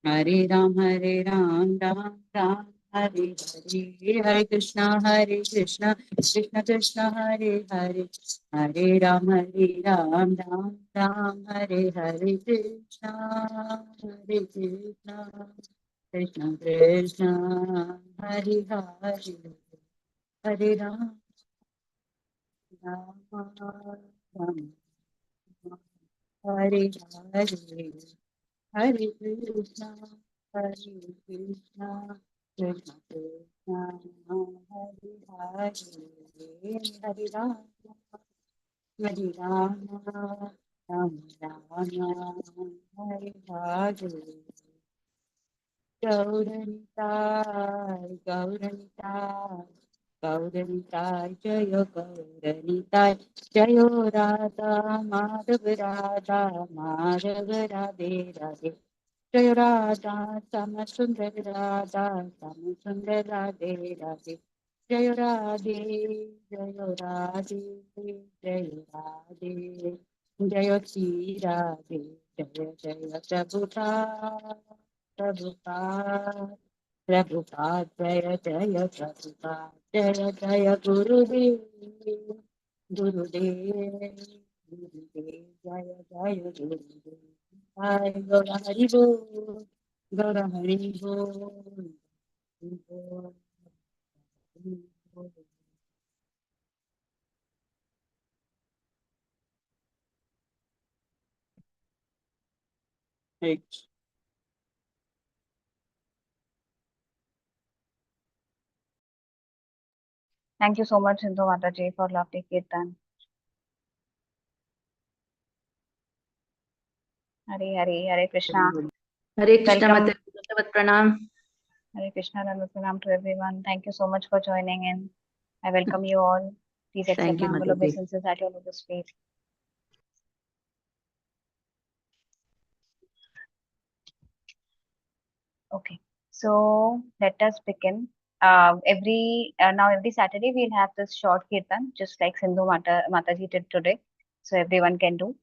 हरे राम राम राम हरे हरे, हरे कृष्णा कृष्णा कृष्णा हरे हरे, हरे राम राम राम हरे हरे, कृष्णा कृष्णा कृष्णा कृष्णा हरे हरे, हरे राम राम राम हरे हरे, हरे कृष्णा कृष्णा कृष्णा हरे हरे, हरे राम हरे राम राम राम हरे हरे, गौरनिताय गौरनिताय गौरनिताय जय गौरनिताय, जय राधा माधव राधे राधे, जय राधा श्याम सुंदर राधा श्याम सुंदर राधे राधे, जय राधे जय राधे जय राधे, जय श्री राधे, जय जय प्रभुपाद प्रभुपाद प्रभुपाद, जय जय प्रभुपाद, जय जय गुरुदेव गुरुदेव गुरुदेव, जय जय गुरुदेव, Hi, Gaura Hari Bol, Gaura Hari Bol, Bol, Bol. Hey. Thank you so much, Sindhu Mataji, for lovely Kirtan. Hare Hare, Hare Krishna. Hare Krishna, Welcome. Mataji, pranam. Hare Krishna, Dandavat Pranam to everyone. Thank you so much for joining in. I welcome you all. Please accept Thank my you, humble Mataji. obeisances at your lotus feet. Okay, so let us begin. Now every Saturday we'll have this short kirtan, just like Sindhu Mataji did today. So everyone can do.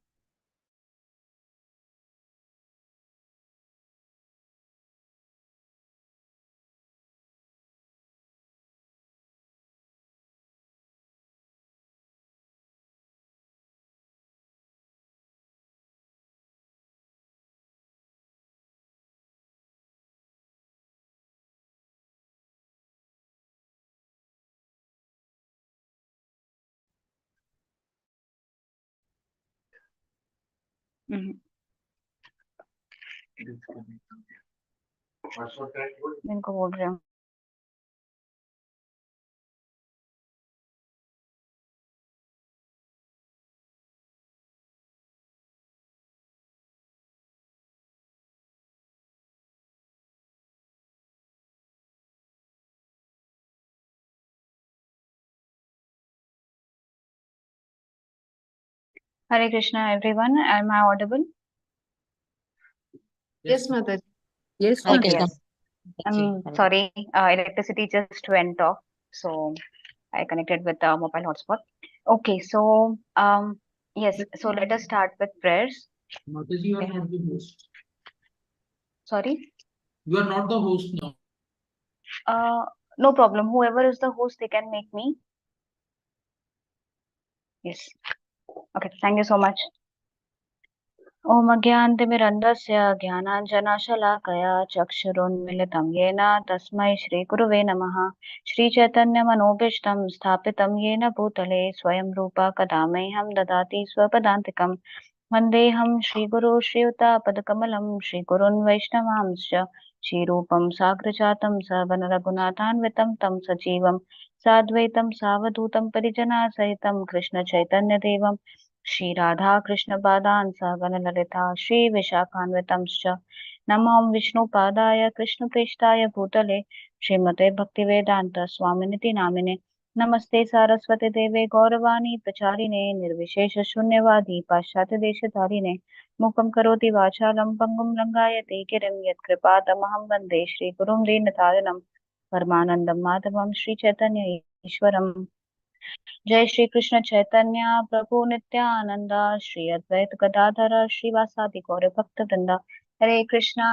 इनको बोल रहे हूँ. Hare Krishna, everyone. Am I audible? Yes, Mataji. Yes, Okay, Mataji. yes. Sorry, electricity just went off, so I connected with the mobile hotspot. Okay, so yes, so let us start with prayers. Mataji, you are not the host. Sorry? You are not the host now. No problem. Whoever is the host, they can make me. Yes. Okay, thank you so much. ॐ अज्ञानतिमिरन्धस्य ज्ञानाञ्जनशलाकया चक्षुरुन्मीलितं येन तस्मै श्रीगुरुवे नमः। श्रीचैतन्यमनोभीष्टं स्थापितं येन भूतले स्वयं रूपा कदा मह्यं ददाति स्वपदान्तिकं। वन्देऽहं श्रीगुरो श्रीयुतापदकमलं श्रीगुरुन् वैष्णवांश्च श्रीरूपं साग्रजातं सवनरघुनाथान्वितं तं सजीवं साद्वैतं सावधूतं परिजनासहितं कृष्णचैतन्यदेवं श्री राधा कृष्ण पादान् सहगण ललिता श्री विशाखान्वितंश्च नमो विष्णुपादाय कृष्णप्रेष्ठाय भूतले श्रीमते भक्तिवेदांत स्वामिनिति नामिने नमस्ते सारस्वती देवे गौरवाणी प्रचारिणे निर्विशेष शून्यवादी पाश्चात्य देशधारिणे मूकं करोति वाचालं पङ्गुं लङ्घायते गिरिं यत्कृपातमहं वन्दे श्रीगुरुं दीनतारिणं परमानन्दं माधवं श्रीचैतन्य ईश्वरम्। जय श्री कृष्ण चैतन्य प्रभु नित्यानंद श्री अद्वैत गदाधर श्रीवासादि गौर भक्त वृंदा। Hare Krishna,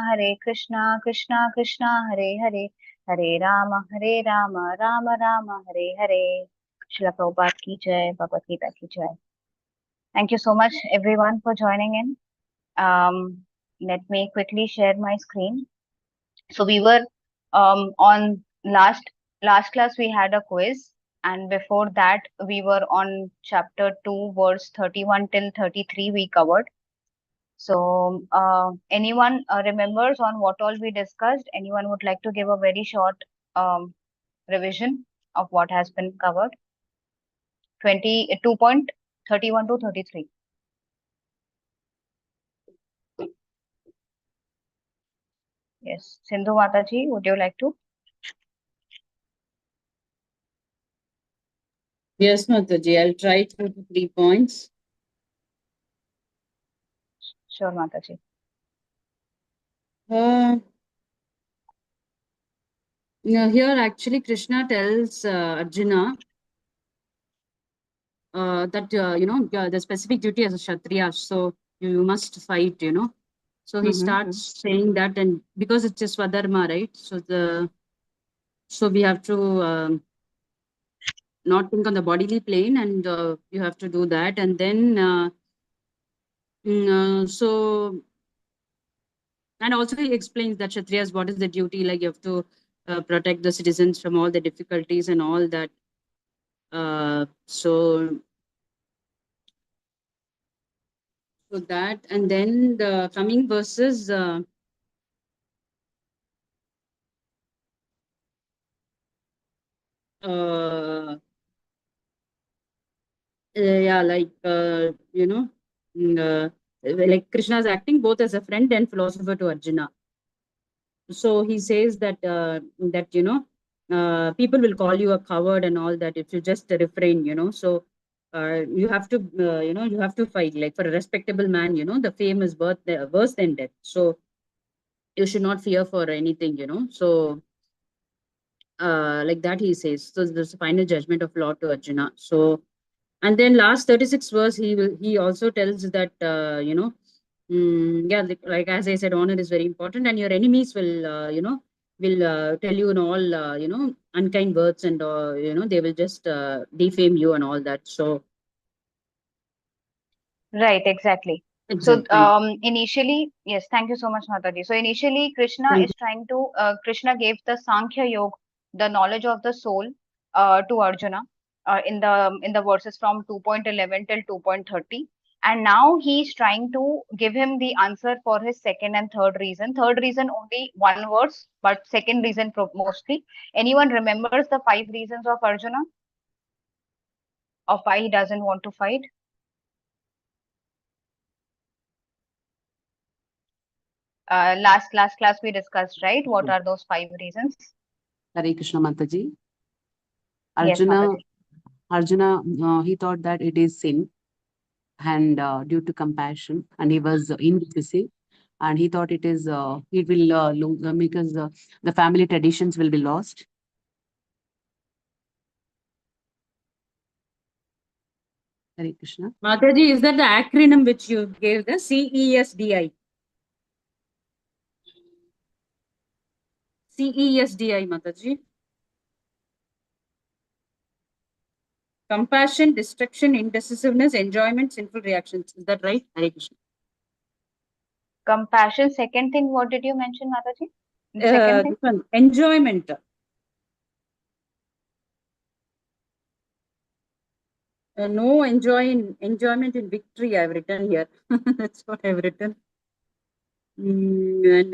Krishna Krishna, Hare Hare, Hare Rama, Rama Rama, Hare Hare. Srila Prabhupada ki jai, Bhagavad Gita ki jai. Thank you so much, everyone, for joining in. Let me quickly share my screen. So we were on last class we had a quiz, and before that we were on chapter 2, verse 31 till 33 we covered. So anyone remembers on what all we discussed? Anyone would like to give a very short um, revision of what has been covered? 22.31 to 33. Yes, Sindhu Mataji, would you like to? Yes, Mataji, I'll try 2 to 3 points. Sure, Mataji. Here actually Krishna tells Arjuna that the specific duty as a Kshatriya, so you must fight, So he starts saying that, and because it's a Swadharma, right? So we have to not think on the bodily plane, and you have to do that, and then and also he explains that Kshatriyas, what is the duty, like you have to protect the citizens from all the difficulties and all that. So that, and then the coming verses, yeah, like like Krishna is acting both as a friend and philosopher to Arjuna. So he says that people will call you a coward and all that if you just refrain, So you have to you have to fight, like for a respectable man, the fame is worse than death. So you should not fear for anything, So like that he says. So there's a final judgment of Lord to Arjuna. So, and then last 36 verse, he also tells that yeah, like as I said, honor is very important, and your enemies will tell you in all unkind words, and they will just defame you and all that. So Right, exactly. So initially, yes, thank you so much, Mataji. So initially, Krishna is trying to, Krishna gave the Sankhya Yoga, the knowledge of the soul, to Arjuna, in the verses from 2.11 till 2.30. And now he's trying to give him the answer for his second and third reason. Third reason only one verse, but second reason mostly. Anyone remembers the 5 reasons of Arjuna, of why he doesn't want to fight? Last class we discussed, right? What are those 5 reasons? Hare Krishna Mataji. Yes, Arjuna, Mataji. Arjuna, he thought that it is sin, and due to compassion, and he was indecisive, and he thought it is it will lose because the family traditions will be lost. Hare Krishna. Mataji, is that the acronym which you gave, the CESDI? CESDI, Mataji. Compassion, destruction, indecisiveness, enjoyment, sinful reactions. Is that right? Hare Krishna. Compassion. Second thing, what did you mention, Mataji? Second thing? This one, enjoyment. No enjoyment in victory, I've written here. That's what I've written. And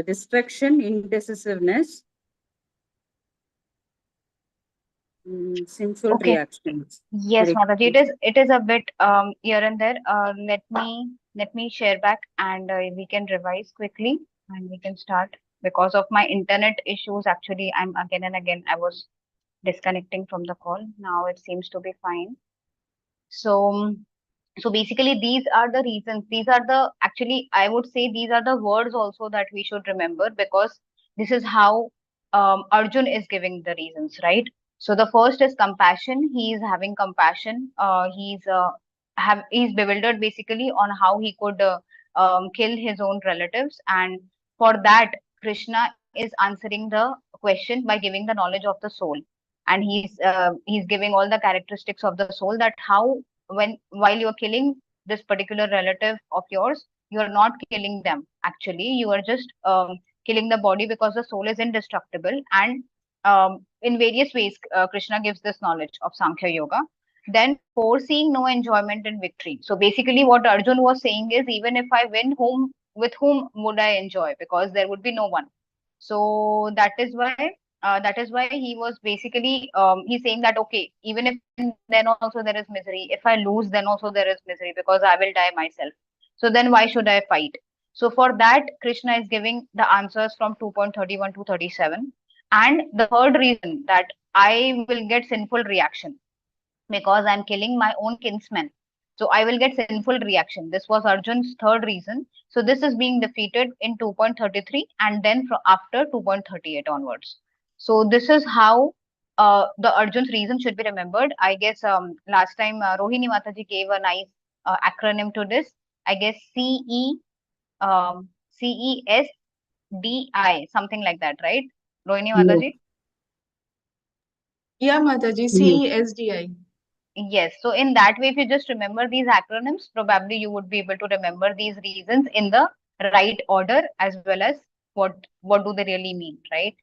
distraction, indecisiveness, sinful reactions. Yes, Mataji. It is a bit here and there. Let me share back, and we can revise quickly, and we can start. Because of my internet issues, actually, I'm again and again I was disconnecting from the call. Now it seems to be fine. So so basically these are the reasons, these are the, actually I would say these are the words also that we should remember, because this is how Arjun is giving the reasons, right? So the first is compassion. He is having compassion. He's bewildered basically on how he could kill his own relatives, and for that Krishna is answering the question by giving the knowledge of the soul, and he's giving all the characteristics of the soul, that how, when while you're killing this particular relative of yours, you are not killing them, actually you are just killing the body, because the soul is indestructible. And in various ways Krishna gives this knowledge of Sankhya Yoga. Then foreseeing no enjoyment in victory. So basically what Arjun was saying is, even if I win, with whom would I enjoy, because there would be no one. So that is why he was basically he's saying that, okay, even if I win, then also there is misery. If I lose, then also there is misery, because I will die myself. So then why should I fight? So for that, Krishna is giving the answers from 2.31 to 37. And the third reason, that I will get sinful reaction because I'm killing my own kinsmen. So I will get sinful reaction. This was Arjun's third reason. So this is being defeated in 2.33 and then from after 2.38 onwards. So this is how the Arjun's reason should be remembered. I guess last time Rohini Mataji gave a nice acronym to this. I guess CESDI, something like that, right? Rohini No. Mataji? Yeah, Mataji, No. CESDI. Yes, so in that way, if you just remember these acronyms, probably you would be able to remember these reasons in the right order, as well as what do they really mean, right?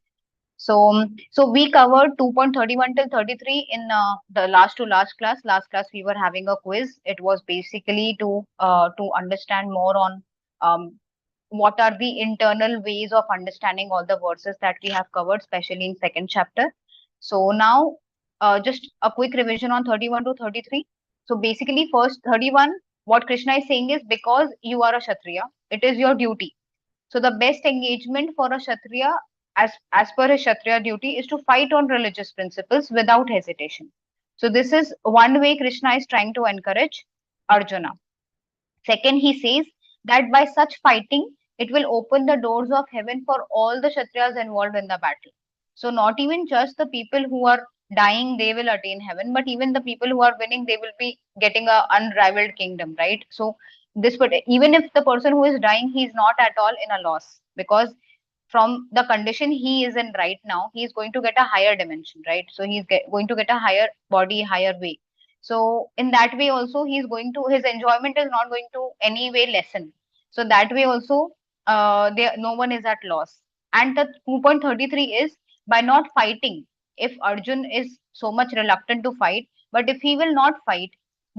So we covered 2.31 till 33 in the last to last class. Last class we were having a quiz. It was basically to understand more on what are the internal ways of understanding all the verses that we have covered, especially in second chapter. So now, just a quick revision on 31 to 33. So basically, first 31, what Krishna is saying is, because you are a Kshatriya, it is your duty. So the best engagement for a Kshatriya, as per his Kshatriya duty, is to fight on religious principles without hesitation. So this is one way Krishna is trying to encourage Arjuna. Second, he says that by such fighting, it will open the doors of heaven for all the Kshatriyas involved in the battle. So, not even just the people who are dying, they will attain heaven, but even the people who are winning, they will be getting a unrivaled kingdom, right? So, this but even if the person who is dying, he is not at all in a loss, because from the condition he is in right now, he is going to get a higher dimension, right? So he's going to get a higher body, higher way. So in that way also, he's going to, his enjoyment is not going to any way lessen. So that way also, there no one is at loss. And the 2.33 is, by not fighting, if Arjun is so much reluctant to fight, but if he will not fight,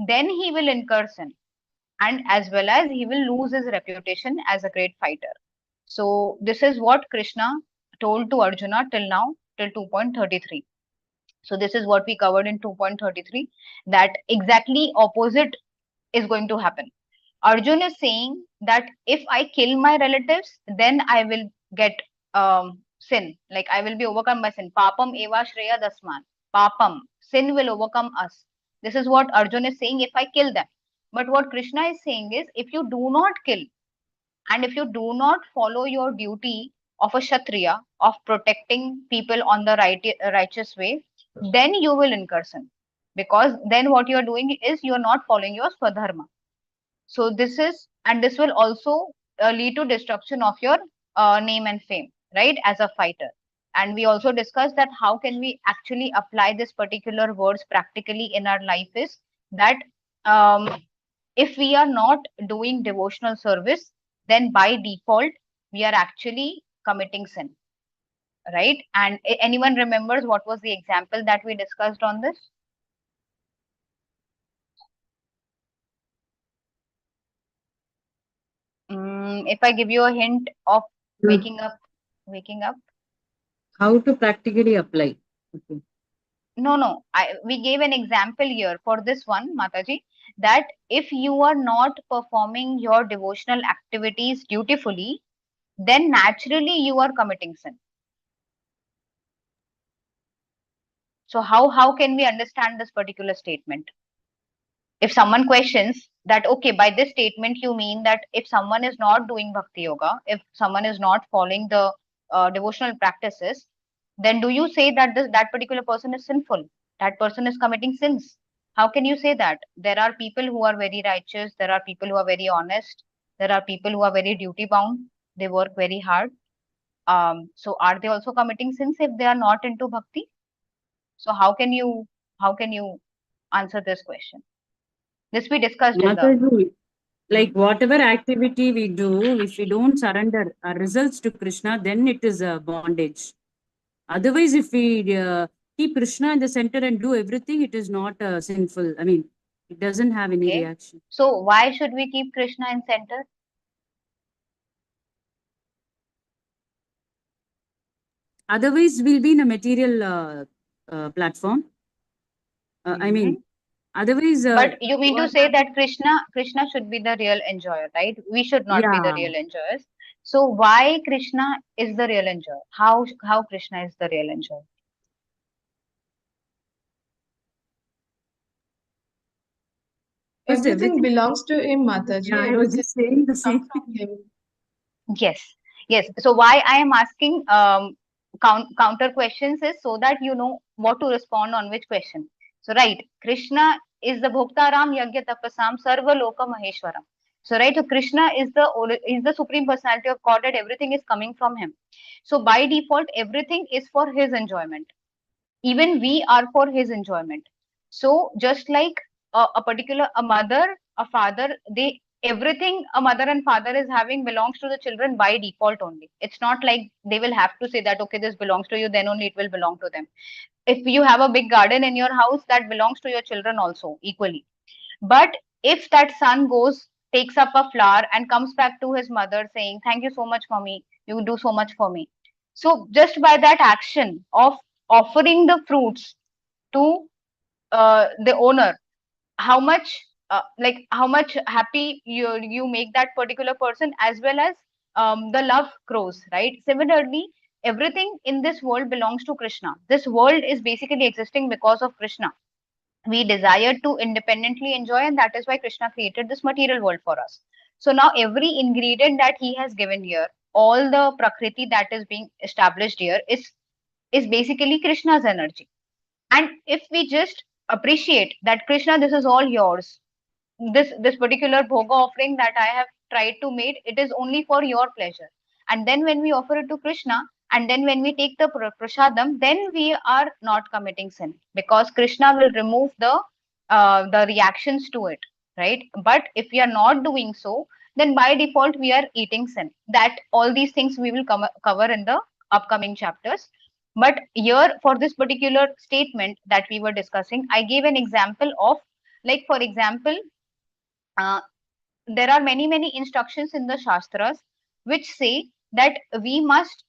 then he will incur sin, and as well as he will lose his reputation as a great fighter. So this is what Krishna told to Arjuna till now, till 2.33. So this is what we covered in 2.33, that exactly opposite is going to happen. Arjun is saying that if I kill my relatives, then I will get sin. Like I will be overcome by sin. Papam eva shreya dasman. Papam. Sin will overcome us. This is what Arjun is saying if I kill them. But what Krishna is saying is, if you do not kill, and if you do not follow your duty of a Kshatriya, of protecting people on the righteous way, then you will incur sin. Because then what you are doing is you are not following your Swadharma. So this is, and this will also lead to destruction of your name and fame, right, as a fighter. And we also discussed that how can we actually apply this particular words practically in our life is that if we are not doing devotional service, then by default, we are actually committing sin, right? And anyone remembers what was the example that we discussed on this? If I give you a hint of waking up. How to practically apply? Okay. No. We gave an example here for this one, Mataji, that if you are not performing your devotional activities dutifully, then naturally you are committing sin. So how can we understand this particular statement? If someone questions that, okay, by this statement you mean that if someone is not doing bhakti yoga, if someone is not following the devotional practices, then do you say that that particular person is sinful, that person is committing sins? How can you say that? There are people who are very righteous, there are people who are very honest, There are people who are very duty bound. They work very hard. So are they also committing sins if they are not into bhakti? So how can you answer this question? This we discussed in the Mataji, like whatever activity we do, if we don't surrender our results to Krishna, then it is a bondage. Otherwise, if we keep Krishna in the center and do everything, it is not sinful. I mean, it doesn't have any okay. reaction. So why should we keep Krishna in center? Otherwise, we'll be in a material platform. I mean, otherwise. But you mean to what say that happens- Krishna should be the real enjoyer, right? We should not be the Yeah, real enjoyers. So why Krishna is the real enjoyer? How Krishna is the real enjoyer? because Everything everything. belongs to him, Mataji. Yeah, I was Everything just saying the same comes thing. from him. Yes, yes. So why I am asking counter questions is so that you know what to respond on which question. So right, Krishna is the Bhoktaram Yagya Tapasam Sarva Loka Maheshwaram. So right, so Krishna is the supreme personality of Godhead. Everything is coming from him. So by default, everything is for his enjoyment. Even we are for his enjoyment. So just like a mother, a father, they everything a mother and father is having belongs to the children by default only. It's not like they will have to say that okay, this belongs to you, then only it will belong to them. If you have a big garden in your house, that belongs to your children also equally. But if that son goes, takes up a flower and comes back to his mother saying, thank you so much, mommy, you do so much for me. So just by that action of offering the fruits to the owner, how much how much happy you make that particular person, as well as the love grows, right? Similarly, everything in this world belongs to Krishna. This world is basically existing because of Krishna. We desire to independently enjoy, and that is why Krishna created this material world for us. So now every ingredient that he has given here, all the prakriti that is being established here is basically Krishna's energy. And if we just appreciate that Krishna, this is all yours, this particular bhoga offering that I have tried to make, it is only for your pleasure. And then when we offer it to Krishna, and then when we take the prasadam, then we are not committing sin, because Krishna will remove the reactions to it, right? But if we are not doing so, then by default we are eating sin. That all these things we will cover in the upcoming chapters. But here, for this particular statement that we were discussing, I gave an example of, like, for example, uh, there are many instructions in the shastras which say that we must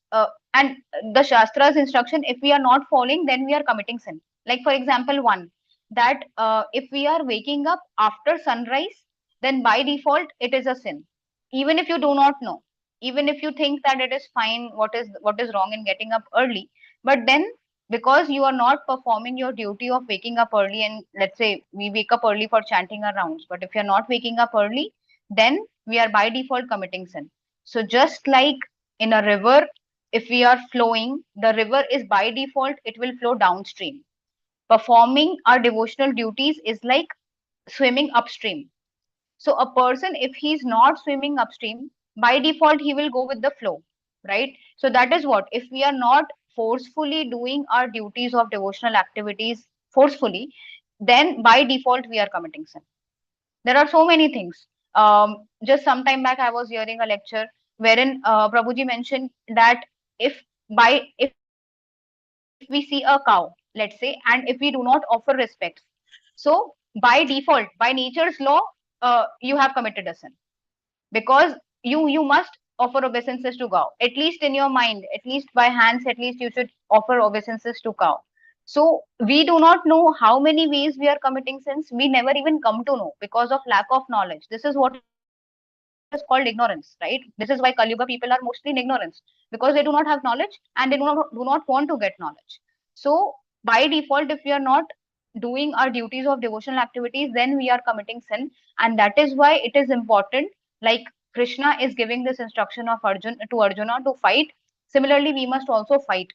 and the shastras instruction, if we are not following, then we are committing sin. Like for example, one, that if we are waking up after sunrise, then by default it is a sin, even if you do not know, even if you think that it is fine, what is wrong in getting up early. But then, because you are not performing your duty of waking up early, and let's say we wake up early for chanting our rounds, but if you're not waking up early, then we are by default committing sin. So just like in a river, if we are flowing, the river is by default, it will flow downstream. Performing our devotional duties is like swimming upstream. So a person, if he's not swimming upstream, by default, he will go with the flow, right? So that is what, if we are not forcefully doing our duties of devotional activities forcefully, then by default, we are committing sin. There are so many things. Just some time back, I was hearing a lecture wherein Prabhuji mentioned that if we see a cow, let's say, and if we do not offer respects, so by default, by nature's law, you have committed a sin, because you must offer obeisances to cow, at least in your mind, at least by hands, at least you should offer obeisances to cow. So we do not know how many ways we are committing sins. We never even come to know because of lack of knowledge. This is what is called ignorance, right? This is why Kali Yuga people are mostly in ignorance, because they do not have knowledge and they do not want to get knowledge. So by default, if we are not doing our duties of devotional activities, then we are committing sin. And that is why it is important, like Krishna is giving this instruction of Arjuna to fight. Similarly, we must also fight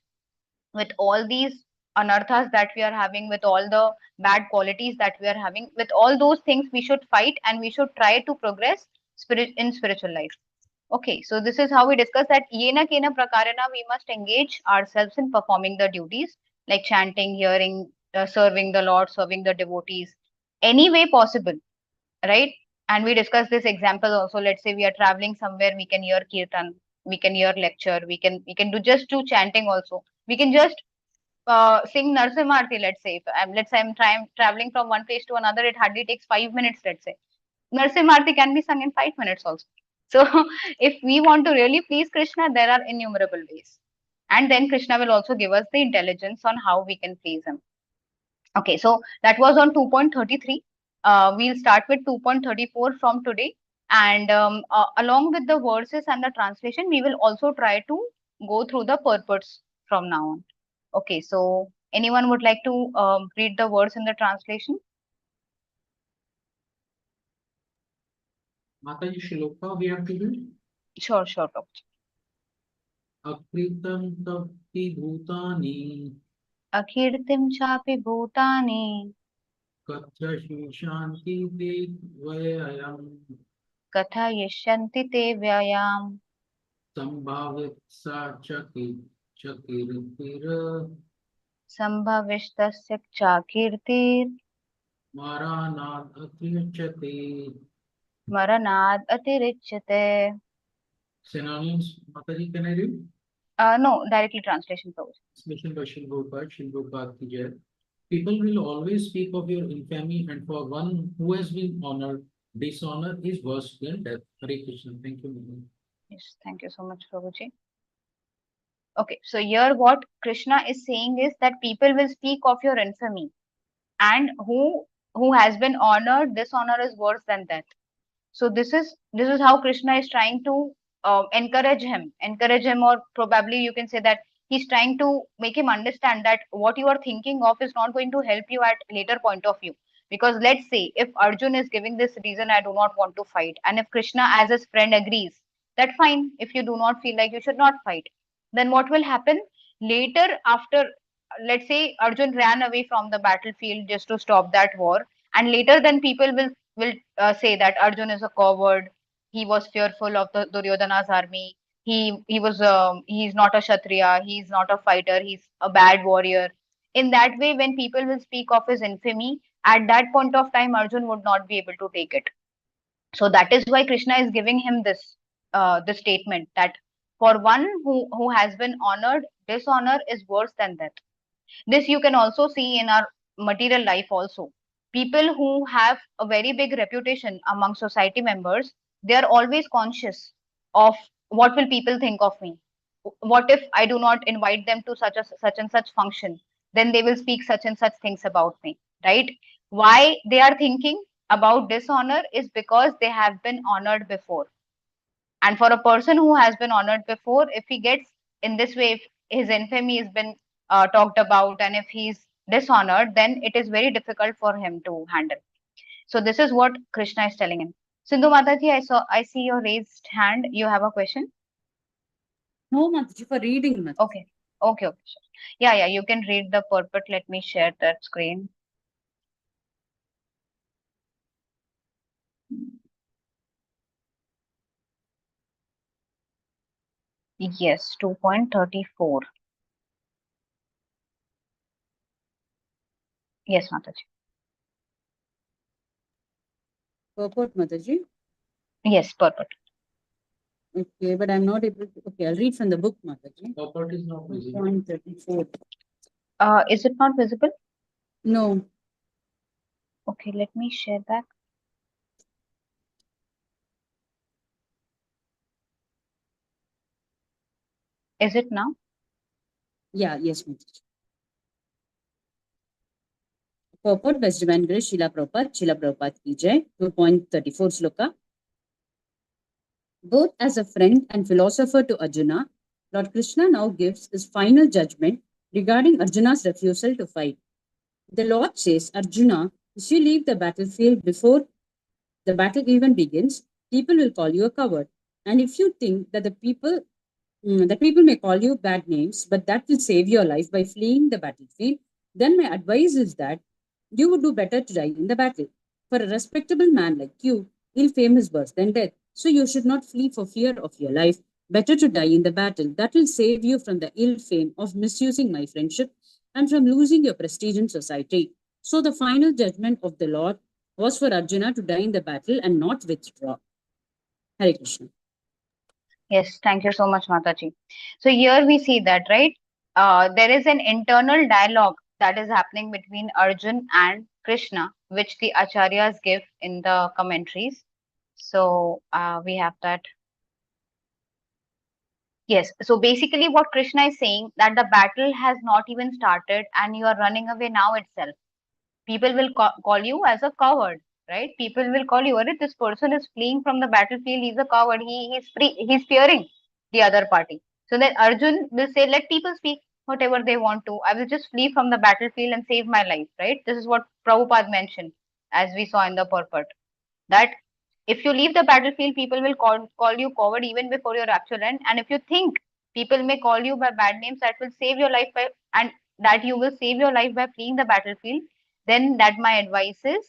with all these anarthas that we are having, with all the bad qualities that we are having, with all those things we should fight, and we should try to progress in spiritual life. Okay, so this is how we discuss that yena kena prakarena we must engage ourselves in performing the duties like chanting, hearing, serving the Lord, serving the devotees, any way possible, right? And we discuss this example also. Let's say we are traveling somewhere, we can hear kirtan, we can hear lecture, we can do chanting also. We can just sing Narsimharti. Let's say I'm traveling from one place to another. It hardly takes 5 minutes. Let's say Narsimharti can be sung in 5 minutes also. So if we want to really please Krishna, there are innumerable ways. And then Krishna will also give us the intelligence on how we can please him. Okay, so that was on 2.33. We'll start with 2.34 from today. And along with the verses and the translation, we will also try to go through the purports from now on. Okay, so anyone would like to read the words in the translation? Mataji Shloka, we have to do. Sure, Prabhuji. Akritam tapti bhutani Akirtim chapi bhutani katya shanti te vayayam katha yashyanti te vyayam sambhavit sa chakirtira sambhavishtasya chakirtir maranad atyachate. maranad atirichyate. Synonyms, Mataji, can I read? No, directly translation, Prabhuji. Mission by Shri Prabhupada ki jai. People will always speak of your infamy, and for one who has been honored, dishonor is worse than death. Hare Krishna. Thank you, Mataji. Yes, thank you so much, Prabhuji. Okay, so here what Krishna is saying is that people will speak of your infamy, and who has been honored, dishonor is worse than death. So this is how Krishna is trying to encourage him, or probably you can say that he's trying to make him understand that what you are thinking of is not going to help you at later point of view. Because let's say if Arjun is giving this reason, I do not want to fight, and if Krishna as his friend agrees, that fine. If you do not feel like you should not fight, then what will happen later after? Let's say Arjun ran away from the battlefield just to stop that war, and later then people will say that Arjun is a coward. He was fearful of the Duryodhana's army. He's not a Kshatriya. He's not a fighter. He's a bad warrior. In that way, when people will speak of his infamy, at that point of time, Arjun would not be able to take it. So that is why Krishna is giving him this statement that for one who has been honored, dishonor is worse than death. This you can also see in our material life also. People who have a very big reputation among society members, they are always conscious of what will people think of me. What if I do not invite them to such and such function? Then they will speak such and such things about me, right? Why they are thinking about dishonor is because they have been honored before. And for a person who has been honored before, if he gets in this way, if his infamy has been talked about, and if he's dishonored, then it is very difficult for him to handle. So this is what Krishna is telling him. Sindhu Mataji, I see your raised hand. You have a question? No, Mataji, for reading, Mataji. Okay. Sure. Yeah, you can read the purport. Let me share that screen. Yes, 2.34. Yes, Mataji. Purport, Mataji. Yes, purport. Okay, but I'm not able to. Okay, I'll read from the book, Mataji. Purport is not visible. 2.34. Is it not visible? No. Okay, let me share that. Is it now? Yeah, yes, Mataji. Purport by Divine Grace Srila Prabhupada ki jai. 2.34 sloka. Both as a friend and philosopher to Arjuna, Lord Krishna now gives his final judgment regarding Arjuna's refusal to fight. The Lord says, Arjuna, if you leave the battlefield before the battle even begins, people will call you a coward. And if you think that the people may call you bad names, but that will save your life by fleeing the battlefield, then my advice is that you would do better to die in the battle. For a respectable man like you, ill fame is worse than death. So you should not flee for fear of your life. Better to die in the battle. That will save you from the ill fame of misusing my friendship and from losing your prestige in society. So the final judgment of the Lord was for Arjuna to die in the battle and not withdraw. Hare Krishna. Yes, thank you so much, Mataji. So here we see that, right? There is an internal dialogue that is happening between Arjun and Krishna, which the acharyas give in the commentaries. So we have that. Yes. So basically, what Krishna is saying that the battle has not even started, and you are running away now itself. People will call you as a coward, right? People will call you, this person is fleeing from the battlefield, he's a coward, he's fearing the other party. So then Arjun will say, let people speak whatever they want to, I will just flee from the battlefield and save my life, right? This is what Prabhupada mentioned, as we saw in the purport, that if you leave the battlefield, people will call you coward even before your actual end. And if you think people may call you by bad names, that will save your life by, and that you will save your life by fleeing the battlefield, then that my advice is,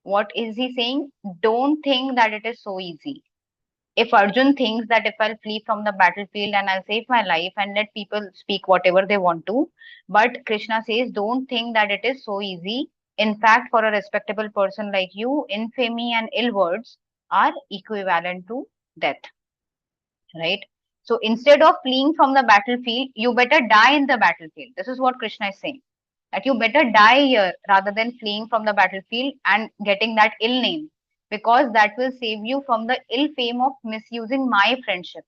what is he saying? Don't think that it is so easy. If Arjun thinks that if I'll flee from the battlefield and I'll save my life and let people speak whatever they want to, but Krishna says, don't think that it is so easy. In fact, for a respectable person like you, infamy and ill words are equivalent to death, right? So instead of fleeing from the battlefield, you better die in the battlefield. This is what Krishna is saying, that you better die here rather than fleeing from the battlefield and getting that ill name, because that will save you from the ill fame of misusing my friendship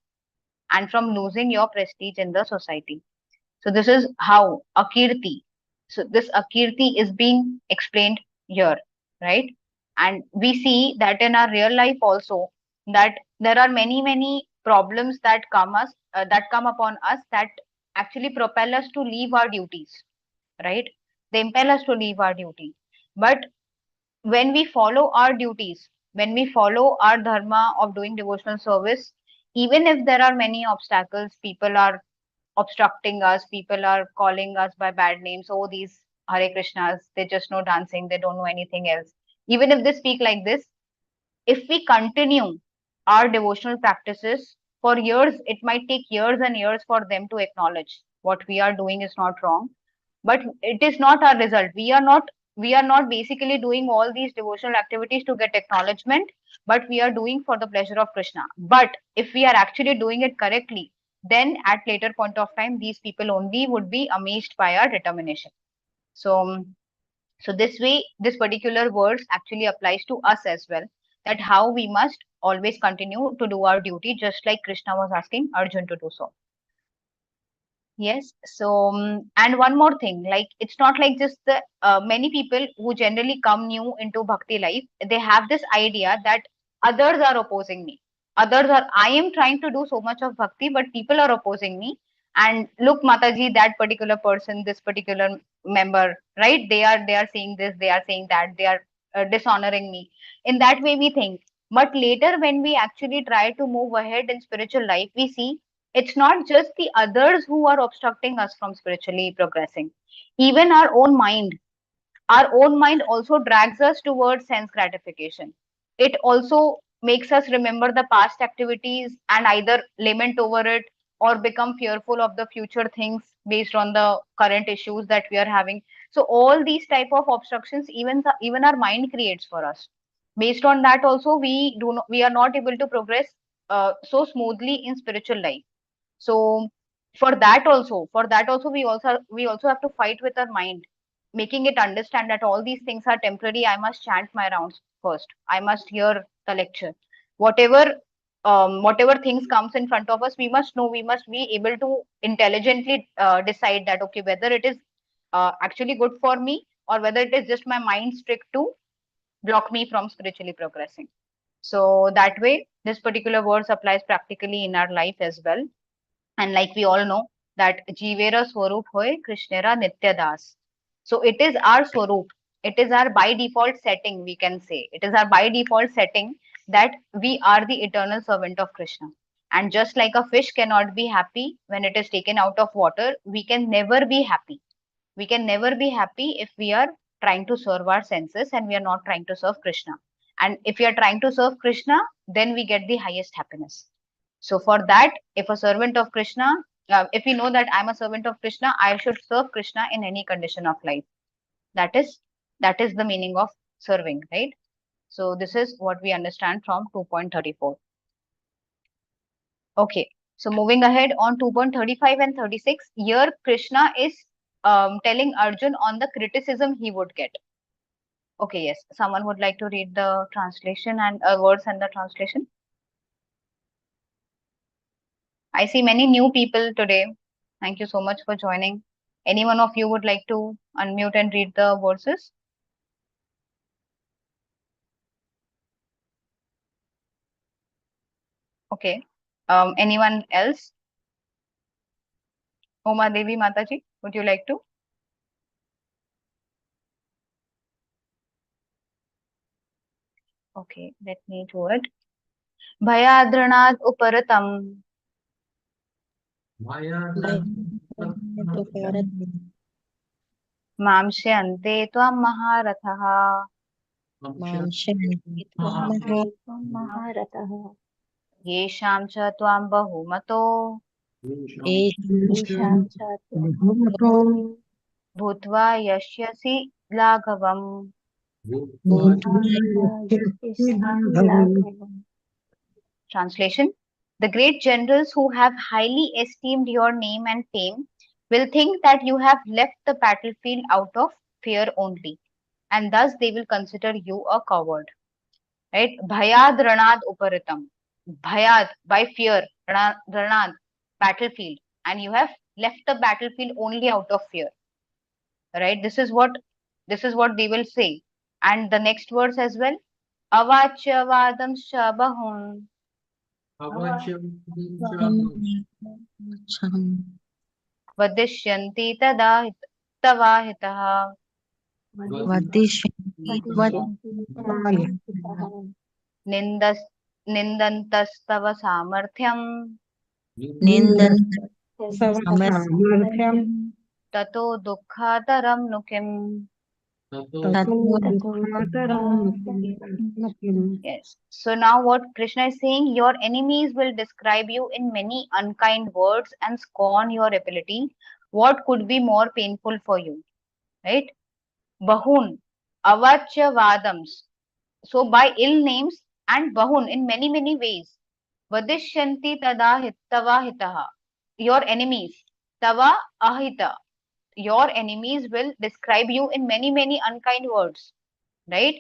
and from losing your prestige in the society. So this is how Akirti. So this Akirti is being explained here, right? And we see that in our real life also, that there are many problems that come upon us, that actually propel us to leave our duties, right? They impel us to leave our duty. But when we follow our duties, when we follow our dharma of doing devotional service, even if there are many obstacles, people are obstructing us, people are calling us by bad names, oh, these Hare Krishnas, they just know dancing, they don't know anything else. Even if they speak like this, if we continue our devotional practices for years, it might take years and years for them to acknowledge what we are doing is not wrong, but it is not our result. We are not basically doing all these devotional activities to get acknowledgement, but we are doing for the pleasure of Krishna. But if we are actually doing it correctly, then at later point of time, these people only would be amazed by our determination. So this way, this particular words actually applies to us as well, that how we must always continue to do our duty, just like Krishna was asking Arjun to do so. Yes. So, and one more thing, like it's not like just the many people who generally come new into bhakti life, they have this idea that others are opposing me. I am trying to do so much of bhakti, but people are opposing me. And look, Mataji, that particular person, this particular member, right? They are saying this, they are saying that, they are dishonoring me. In that way, we think. But later, when we actually try to move ahead in spiritual life, we see it's not just the others who are obstructing us from spiritually progressing. Even our own mind also drags us towards sense gratification. It also makes us remember the past activities and either lament over it or become fearful of the future things based on the current issues that we are having. So all these type of obstructions, even our mind creates for us. Based on that also, we are not able to progress so smoothly in spiritual life. So for that also we also have to fight with our mind, making it understand that all these things are temporary. I must chant my rounds first, I must hear the lecture, whatever things comes in front of us, we must know, we must be able to intelligently decide that okay, whether it is actually good for me or whether it is just my mind's trick to block me from spiritually progressing. So that way this particular verse applies practically in our life as well. And like we all know that Jivera Swarup Hoy Krishnera Nitya Das. So it is our Swarup. It is our by default setting, we can say. It is our by default setting that we are the eternal servant of Krishna. And just like a fish cannot be happy when it is taken out of water, we can never be happy. We can never be happy if we are trying to serve our senses and we are not trying to serve Krishna. And if we are trying to serve Krishna, then we get the highest happiness. So for that, if a servant of Krishna, if we know that I'm a servant of Krishna, I should serve Krishna in any condition of life. That is the meaning of serving, right? So this is what we understand from 2.34. Okay, so moving ahead on 2.35 and 36, here Krishna is telling Arjun on the criticism he would get. Okay, yes, someone would like to read the translation and words and the translation. I see many new people today. Thank you so much for joining. Any one of you would like to unmute and read the verses? Okay. Anyone else? Uma Devi Mataji, would you like to? Okay, let me do it. Bhayadranad uparatam mamshyante tvam maharathaha yesham cha tvam bahumato bhutva yashyasi laghavam. Translation: the great generals who have highly esteemed your name and fame will think that you have left the battlefield out of fear only, and thus they will consider you a coward. Right? Bhayad ranad uparitam. Bhayad, by fear, ranad, battlefield, and you have left the battlefield only out of fear. Right? This is what they will say. And the next verse as well. Avachyavadam shabahun. Vadishyanti tada tavahitaha. Nindantastava samarthyam. Tato dukkhataram nukim. Yes. So now what Krishna is saying, your enemies will describe you in many unkind words and scorn your ability. What could be more painful for you? Right? Bahun, avachya vadams. So by ill names and bahun in many, many ways. Vadishyanti tada tava hitaha. Your enemies. Tava ahita. Your enemies will describe you in many, many unkind words. Right?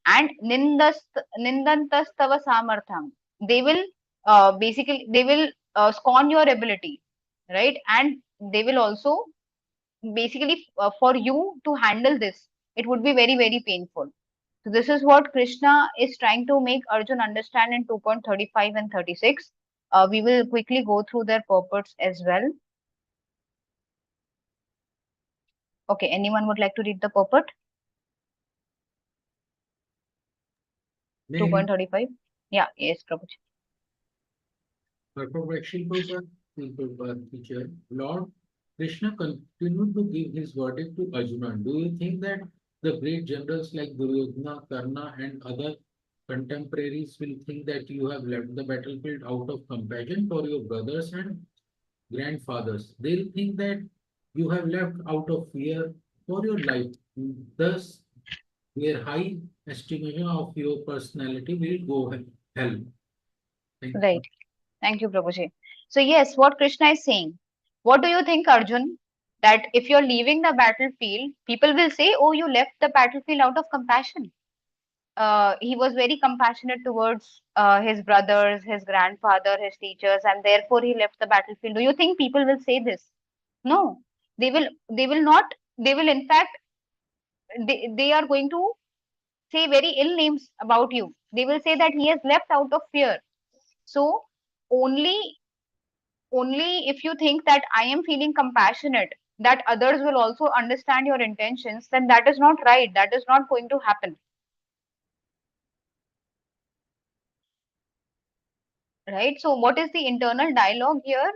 And nindantastava samartham. They will basically scorn your ability, right? And they will also basically for you to handle this, it would be very, very painful. So this is what Krishna is trying to make Arjun understand in 2.35 and 36. We will quickly go through their purports as well. Okay, anyone would like to read the purport? 2.35. Yeah, yes, Prabhuji. Lord Krishna continued to give his verdict to Arjuna. Do you think that the great generals like Duryodhana, Karna, and other contemporaries will think that you have left the battlefield out of compassion for your brothers and grandfathers? They'll think that you have left out of fear for your life. Thus, their high estimation of your personality will go hell. Right. Thank you, Prabhuji. So yes, what Krishna is saying. What do you think, Arjun? That if you're leaving the battlefield, people will say, oh, you left the battlefield out of compassion. He was very compassionate towards his brothers, his grandfather, his teachers, and therefore he left the battlefield. Do you think people will say this? No, they will not. They will, in fact, they are going to say very ill names about you. They will say that he has left out of fear. So only if you think that I am feeling compassionate, that others will also understand your intentions, then that is not right. That is not going to happen. Right? So what is the internal dialogue here?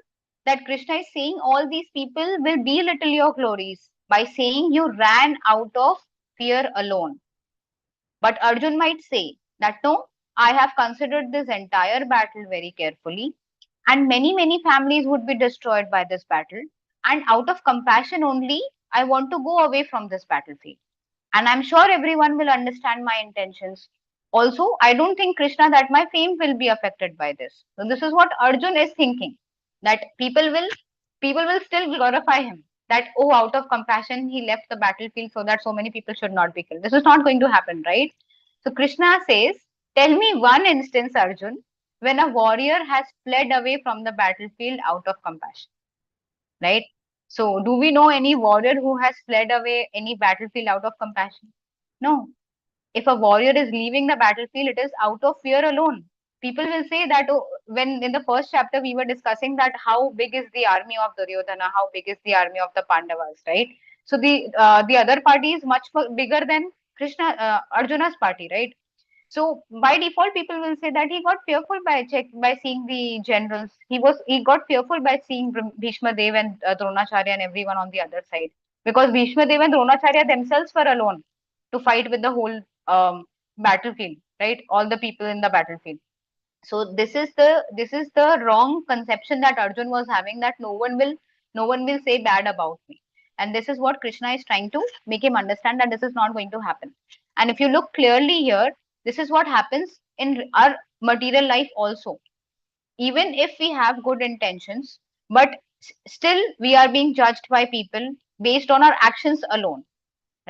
That Krishna is saying all these people will belittle your glories by saying you ran out of fear alone. But Arjun might say that no, I have considered this entire battle very carefully, and many families would be destroyed by this battle. And out of compassion only, I want to go away from this battlefield. And I'm sure everyone will understand my intentions. Also, I don't think, Krishna, that my fame will be affected by this. So this is what Arjun is thinking, that people will still glorify him. That, oh, out of compassion, he left the battlefield so that so many people should not be killed. This is not going to happen, right? So Krishna says, tell me one instance, Arjun, when a warrior has fled away from the battlefield out of compassion, right? So do we know any warrior who has fled away any battlefield out of compassion? No. If a warrior is leaving the battlefield, it is out of fear alone. People will say that, oh, when in the first chapter we were discussing that how big is the army of Duryodhana, how big is the army of the Pandavas, right? So the other party is much bigger than Arjuna's party, right? So by default, people will say that he got fearful by seeing the generals. He got fearful by seeing Bhishma Dev and Dronacharya and everyone on the other side, because Bhishma Dev and Dronacharya themselves were alone to fight with the whole battlefield, right? All the people in the battlefield. So this is the wrong conception that Arjun was having, that no one will say bad about me. And this is what Krishna is trying to make him understand, that this is not going to happen. And if you look clearly here, this is what happens in our material life also. Even if we have good intentions, but still we are being judged by people based on our actions alone,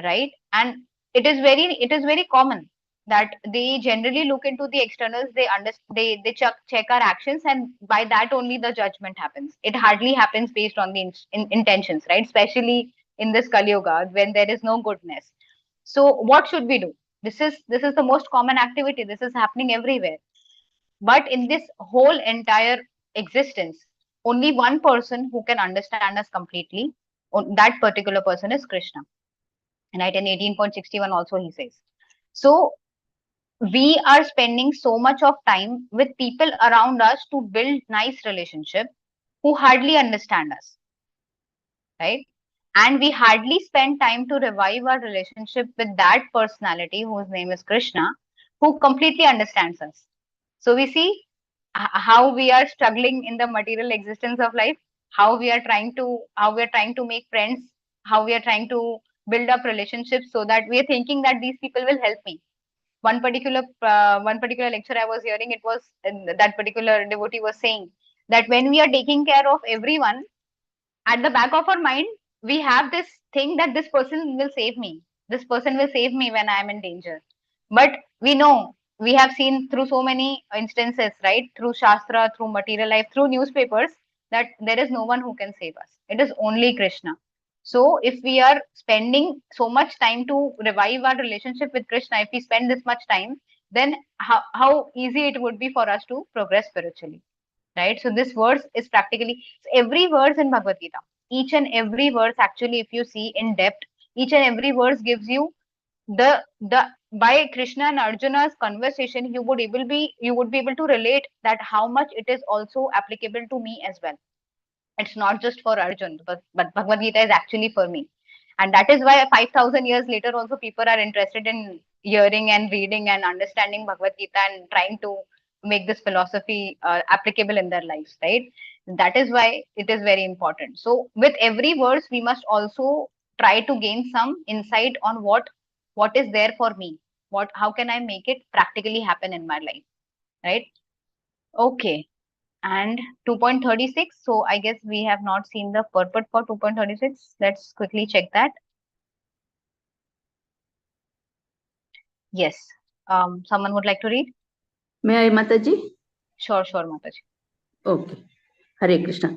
right? And it is very common that they generally look into the externals, they check our actions, and by that only the judgment happens. It hardly happens based on the intentions, right? Especially in this Kali Yuga when there is no goodness. So what should we do? This is the most common activity. This is happening everywhere. But in this whole entire existence, only one person who can understand us completely, that particular person is Krishna. Right, in 18.61 also he says. So we are spending so much of time with people around us to build nice relationship who hardly understand us, right? And we hardly spend time to revive our relationship with that personality whose name is Krishna, who completely understands us. So we see how we are struggling in the material existence of life, how we are trying to make friends, how we are trying to build up relationships, so that we are thinking that these people will help me. One particular lecture I was hearing, it was that particular devotee was saying that when we are taking care of everyone, at the back of our mind we have this thing that this person will save me, this person will save me when I am in danger. But we know, we have seen through so many instances, right, through shastra, through material life, through newspapers, that there is no one who can save us. It is only Krishna. So if we are spending so much time to revive our relationship with Krishna, if we spend this much time, then how easy it would be for us to progress spiritually, right? So this verse is practically, every verse in Bhagavad Gita, each and every verse, actually, if you see in depth, each and every verse gives you the by Krishna and Arjuna's conversation, you would be able to relate that how much it is also applicable to me as well. It's not just for Arjun, but Bhagavad Gita is actually for me. And that is why 5,000 years later also people are interested in hearing and reading and understanding Bhagavad Gita and trying to make this philosophy applicable in their lives, right? That is why it is very important. So with every verse, we must also try to gain some insight on what is there for me. How can I make it practically happen in my life, right? Okay. And 2.36, so I guess we have not seen the purport for 2.36. Let's quickly check that. Yes. Someone would like to read? May I, Mataji? Sure, Mataji. Okay. Hare Krishna.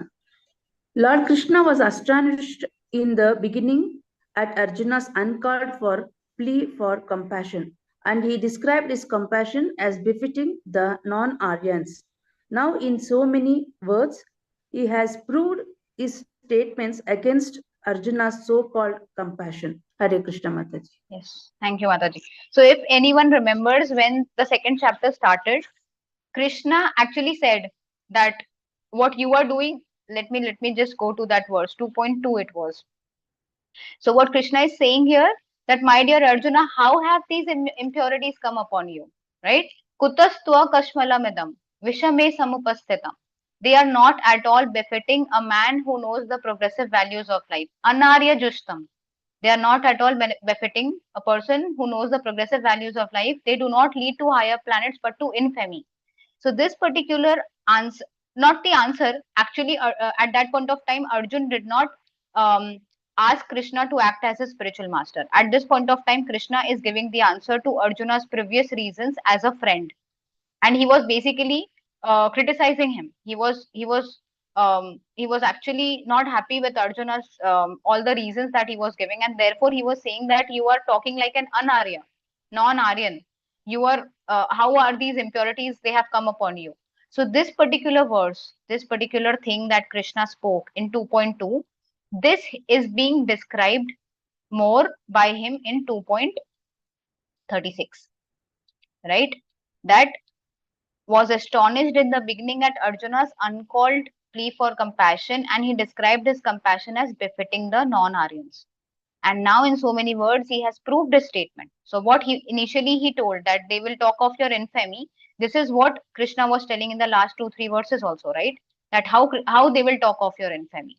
Lord Krishna was astonished in the beginning at Arjuna's uncalled for plea for compassion, and he described his compassion as befitting the non-Aryans. Now, in so many words, he has proved his statements against Arjuna's so-called compassion. Hare Krishna, Mataji. Yes. Thank you, Mataji. So if anyone remembers, when the second chapter started, Krishna actually said that what you are doing, let me just go to that verse, 2.2 it was. So what Krishna is saying here, that my dear Arjuna, how have these impurities come upon you, right? Kutastwa kashmalamidam vishame samupasthitam. They are not at all befitting a man who knows the progressive values of life. Anarya justam. They are not at all befitting a person who knows the progressive values of life. They do not lead to higher planets but to infamy. So this particular answer, not the answer, actually at that point of time, Arjun did not um, ask Krishna to act as a spiritual master. At this point of time, Krishna is giving the answer to Arjuna's previous reasons as a friend, and he was basically criticizing him. He was actually not happy with Arjuna's all the reasons that he was giving, and therefore he was saying that you are talking like an anarya, non-Aryan. You are how are these impurities they have come upon you? So this particular verse, this particular thing that Krishna spoke in 2.2, this is being described more by him in 2.36, right? That was astonished in the beginning at Arjuna's uncalled plea for compassion, and he described his compassion as befitting the non-Aryans. And now, in so many words, he has proved his statement. So, what he initially he told that they will talk of your infamy. This is what Krishna was telling in the last 2-3 verses also, right? That how they will talk of your infamy.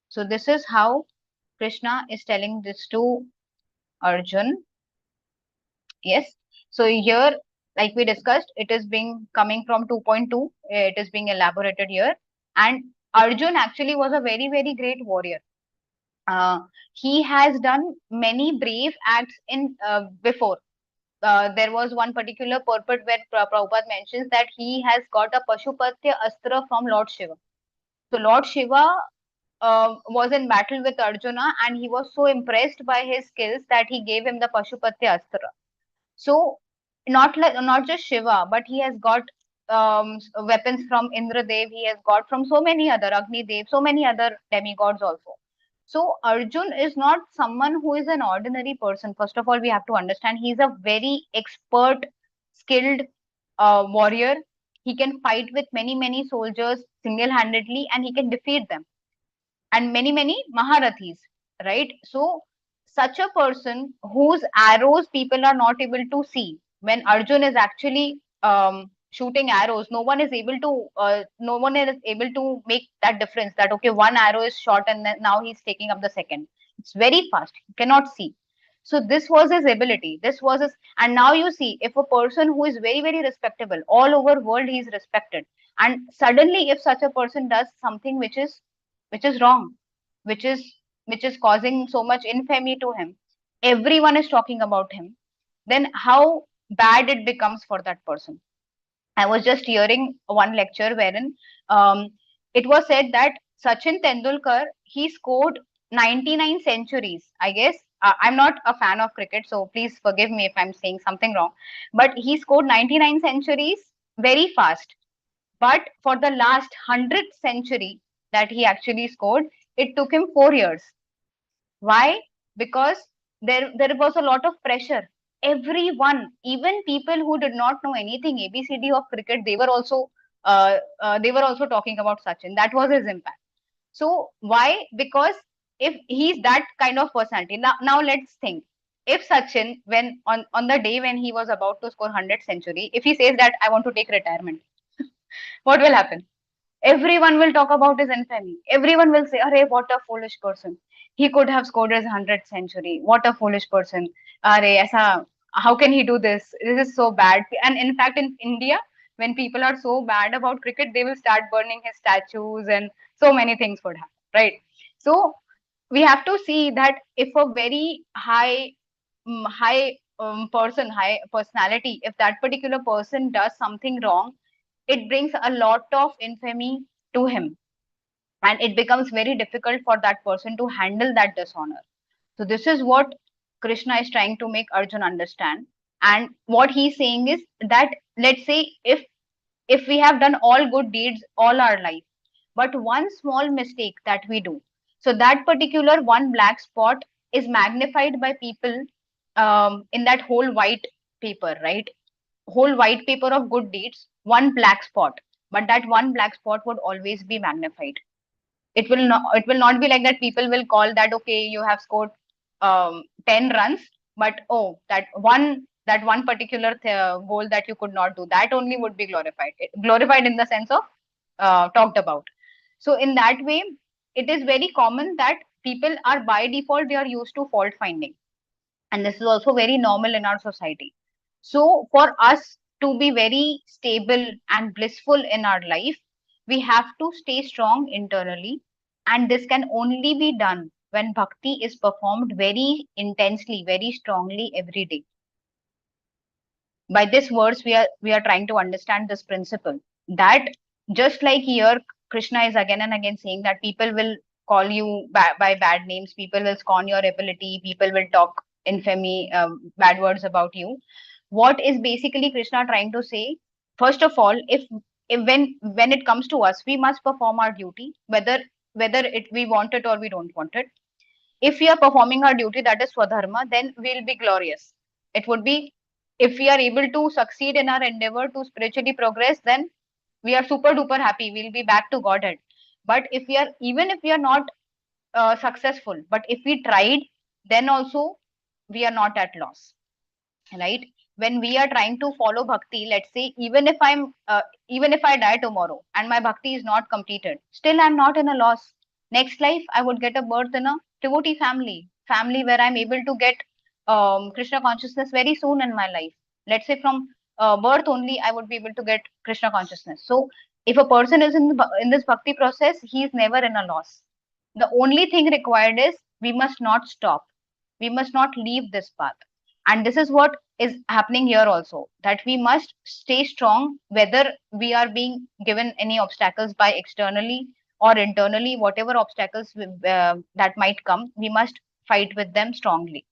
So, this is how Krishna is telling this to Arjun. Yes. So here, like we discussed, it is being coming from 2.2. It is being elaborated here. And Arjun actually was a very, very great warrior. He has done many brave acts in before. There was one particular purport where Prabhupada mentions that he has got a Pashupatya Astra from Lord Shiva. So Lord Shiva was in battle with Arjuna, and he was so impressed by his skills that he gave him the Pashupatya Astra. So not just Shiva, but he has got weapons from Indra Dev. He has got from so many other Agni Dev, so many other demigods also. So Arjun is not someone who is an ordinary person. First of all, we have to understand he is a very expert, skilled warrior. He can fight with many soldiers single-handedly, and he can defeat them, and many Maharathis, right? So such a person whose arrows people are not able to see, when Arjun is actually shooting arrows, no one is able to make that difference that okay, one arrow is shot and then now he's taking up the second. It's very fast, you cannot see. So this was his ability, this was his. And now you see, if a person who is very respectable all over world, he is respected, and suddenly if such a person does something which is wrong, which is which is causing so much infamy to him, everyone is talking about him, then how bad it becomes for that person. I was just hearing one lecture wherein it was said that Sachin Tendulkar, he scored 99 centuries. I guess I'm not a fan of cricket, so please forgive me if I'm saying something wrong. But he scored 99 centuries very fast. But for the last 100th century that he actually scored, it took him 4 years. Why? Because there was a lot of pressure. Everyone, even people who did not know anything ABCD of cricket, they were also talking about Sachin. That was his impact. So why? Because if he's that kind of personality, now let's think. If Sachin, when on the day when he was about to score 100th century, if he says that I want to take retirement, what will happen? Everyone will talk about his infamy. Everyone will say, "Arey, what a foolish person! He could have scored his 100th century. What a foolish person! Arey, aisa, how can he do this? This is so bad." And in fact, in India, when people are so bad about cricket, they will start burning his statues, and so many things would happen, right? So we have to see that if a very high personality, if that particular person does something wrong, it brings a lot of infamy to him, and it becomes very difficult for that person to handle that dishonor. So this is what Krishna is trying to make Arjun understand. And what he's saying is that, let's say, if we have done all good deeds all our life, but one small mistake that we do, so that particular one black spot is magnified by people in that whole white paper, right? Whole white paper of good deeds, one black spot, but that one black spot would always be magnified. It will not be like that. People will call that okay, you have scored 10 runs, but oh, that one that one particular goal that you could not do, that only would be glorified. Glorified in the sense of talked about. So in that way, it is very common that people are by default, they are used to fault finding. And this is also very normal in our society. So for us to be very stable and blissful in our life, we have to stay strong internally. And this can only be done when bhakti is performed very intensely, very strongly every day. By this words, we are trying to understand this principle, that just like here Krishna is again and again saying that people will call you by bad names, people will scorn your ability, people will talk infamy, bad words about you. What is basically Krishna trying to say? First of all, if when it comes to us, we must perform our duty, whether it we want it or we don't want it. If we are performing our duty, that is swadharma, then we'll be glorious. It would be, if we are able to succeed in our endeavor to spiritually progress, then we are super duper happy, we'll be back to godhead. But if we are, even if we are not successful, but if we tried, then also we are not at loss, right? When we are trying to follow bhakti, let's say, even if I die tomorrow and my bhakti is not completed, still I'm not in a loss. Next life I would get a birth in a devotee family where I'm able to get Krishna consciousness very soon in my life. Let's say from birth only I would be able to get Krishna consciousness. So if a person is in this bhakti process, he is never in a loss. The only thing required is we must not stop, we must not leave this path. And this is what is happening here also, that we must stay strong, whether we are being given any obstacles by externally or internally, whatever obstacles that might come, we must fight with them strongly,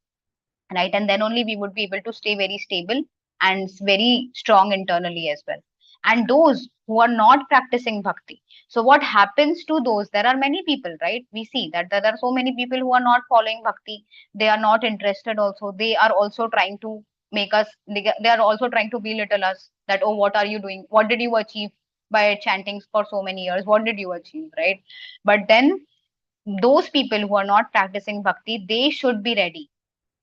right? And then only we would be able to stay very stable and very strong internally as well. And those who are not practicing bhakti, so what happens to those? There are many people, right? We see that there are so many people who are not following bhakti, they are not interested also, they are also trying to make us, they are also trying to belittle us, that oh, what are you doing, what did you achieve by chanting for so many years, what did you achieve, right? But then those people who are not practicing bhakti, they should be ready,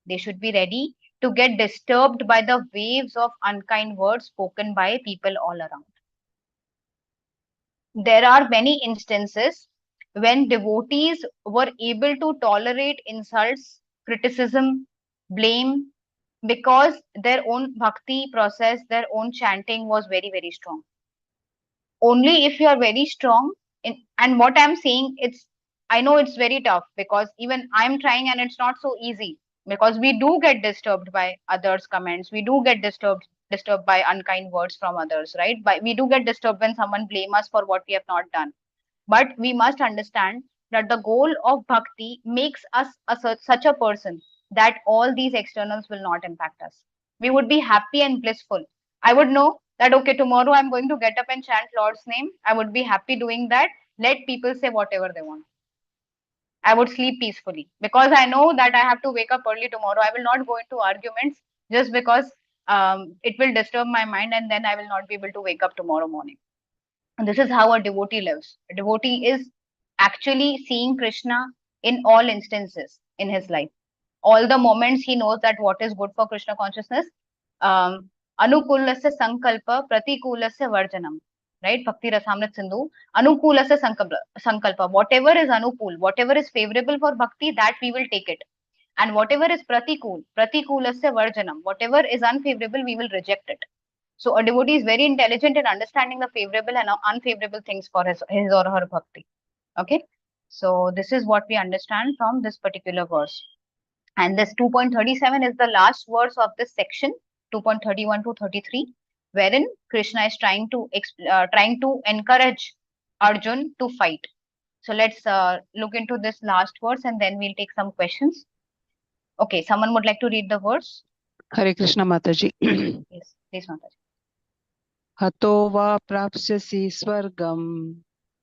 they should be ready to get disturbed by the waves of unkind words spoken by people all around. There are many instances when devotees were able to tolerate insults, criticism, blame, because their own bhakti process, their own chanting was very, very strong. Only if you are very strong in, and what I'm saying, it's, I know it's very tough because even I'm trying and it's not so easy, because we do get disturbed by others comments, we do get disturbed by unkind words from others, right? But we do get disturbed when someone blame us for what we have not done. But we must understand that the goal of bhakti makes us such a person that all these externals will not impact us. We would be happy and blissful. I would know that, okay, tomorrow I'm going to get up and chant Lord's name. I would be happy doing that. Let people say whatever they want. I would sleep peacefully because I know that I have to wake up early tomorrow. I will not go into arguments just because it will disturb my mind and then I will not be able to wake up tomorrow morning. And this is how a devotee lives. A devotee is actually seeing Krishna in all instances in his life. All the moments he knows that what is good for Krishna consciousness. Anukulasya sankalpa pratikulasya varjanam. Right? Bhakti Rasamrit Sindhu. Anukulasya sankalpa. Whatever is anukul, whatever is favorable for bhakti, that we will take it. And whatever is pratikulasya varjanam. Whatever is unfavorable, we will reject it. So a devotee is very intelligent in understanding the favorable and unfavorable things for his or her bhakti. Okay. So this is what we understand from this particular verse. And this 2.37 is the last verse of this section, 2.31 to 33, wherein Krishna is trying to encourage Arjun to fight. So let's look into this last verse and then we'll take some questions. Okay, someone would like to read the verse? Hare Krishna Mataji. Yes, please, Mataji. Hato va prapsyasi swargam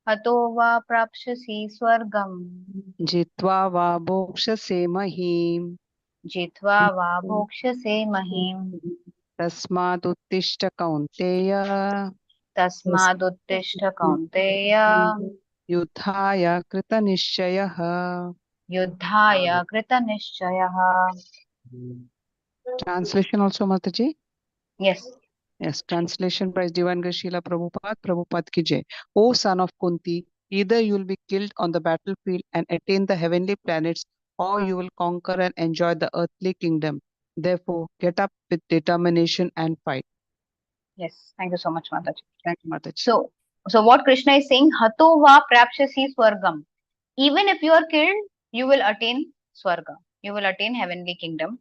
Hato va prapsyasi swargam jitva va bhokshase mahim jitva va bhokshase mahim tasmad uttishta kaunteya tasmaduttishta kaunteya yuddhaya krita nishchayah. yuddhaya krita nishchayah. Translation also, Mataji? Yes. Yes, translation by Divine Grace Srila Prabhupada, Prabhupada ki jai. O son of Kunti, either you will be killed on the battlefield and attain the heavenly planets, or you will conquer and enjoy the earthly kingdom. Therefore, get up with determination and fight. Yes. Thank you so much, Mataji. Thank you, Mataji. So what Krishna is saying, Hato va prapshasi swargam. Even if you are killed, you will attain swarga. You will attain heavenly kingdom.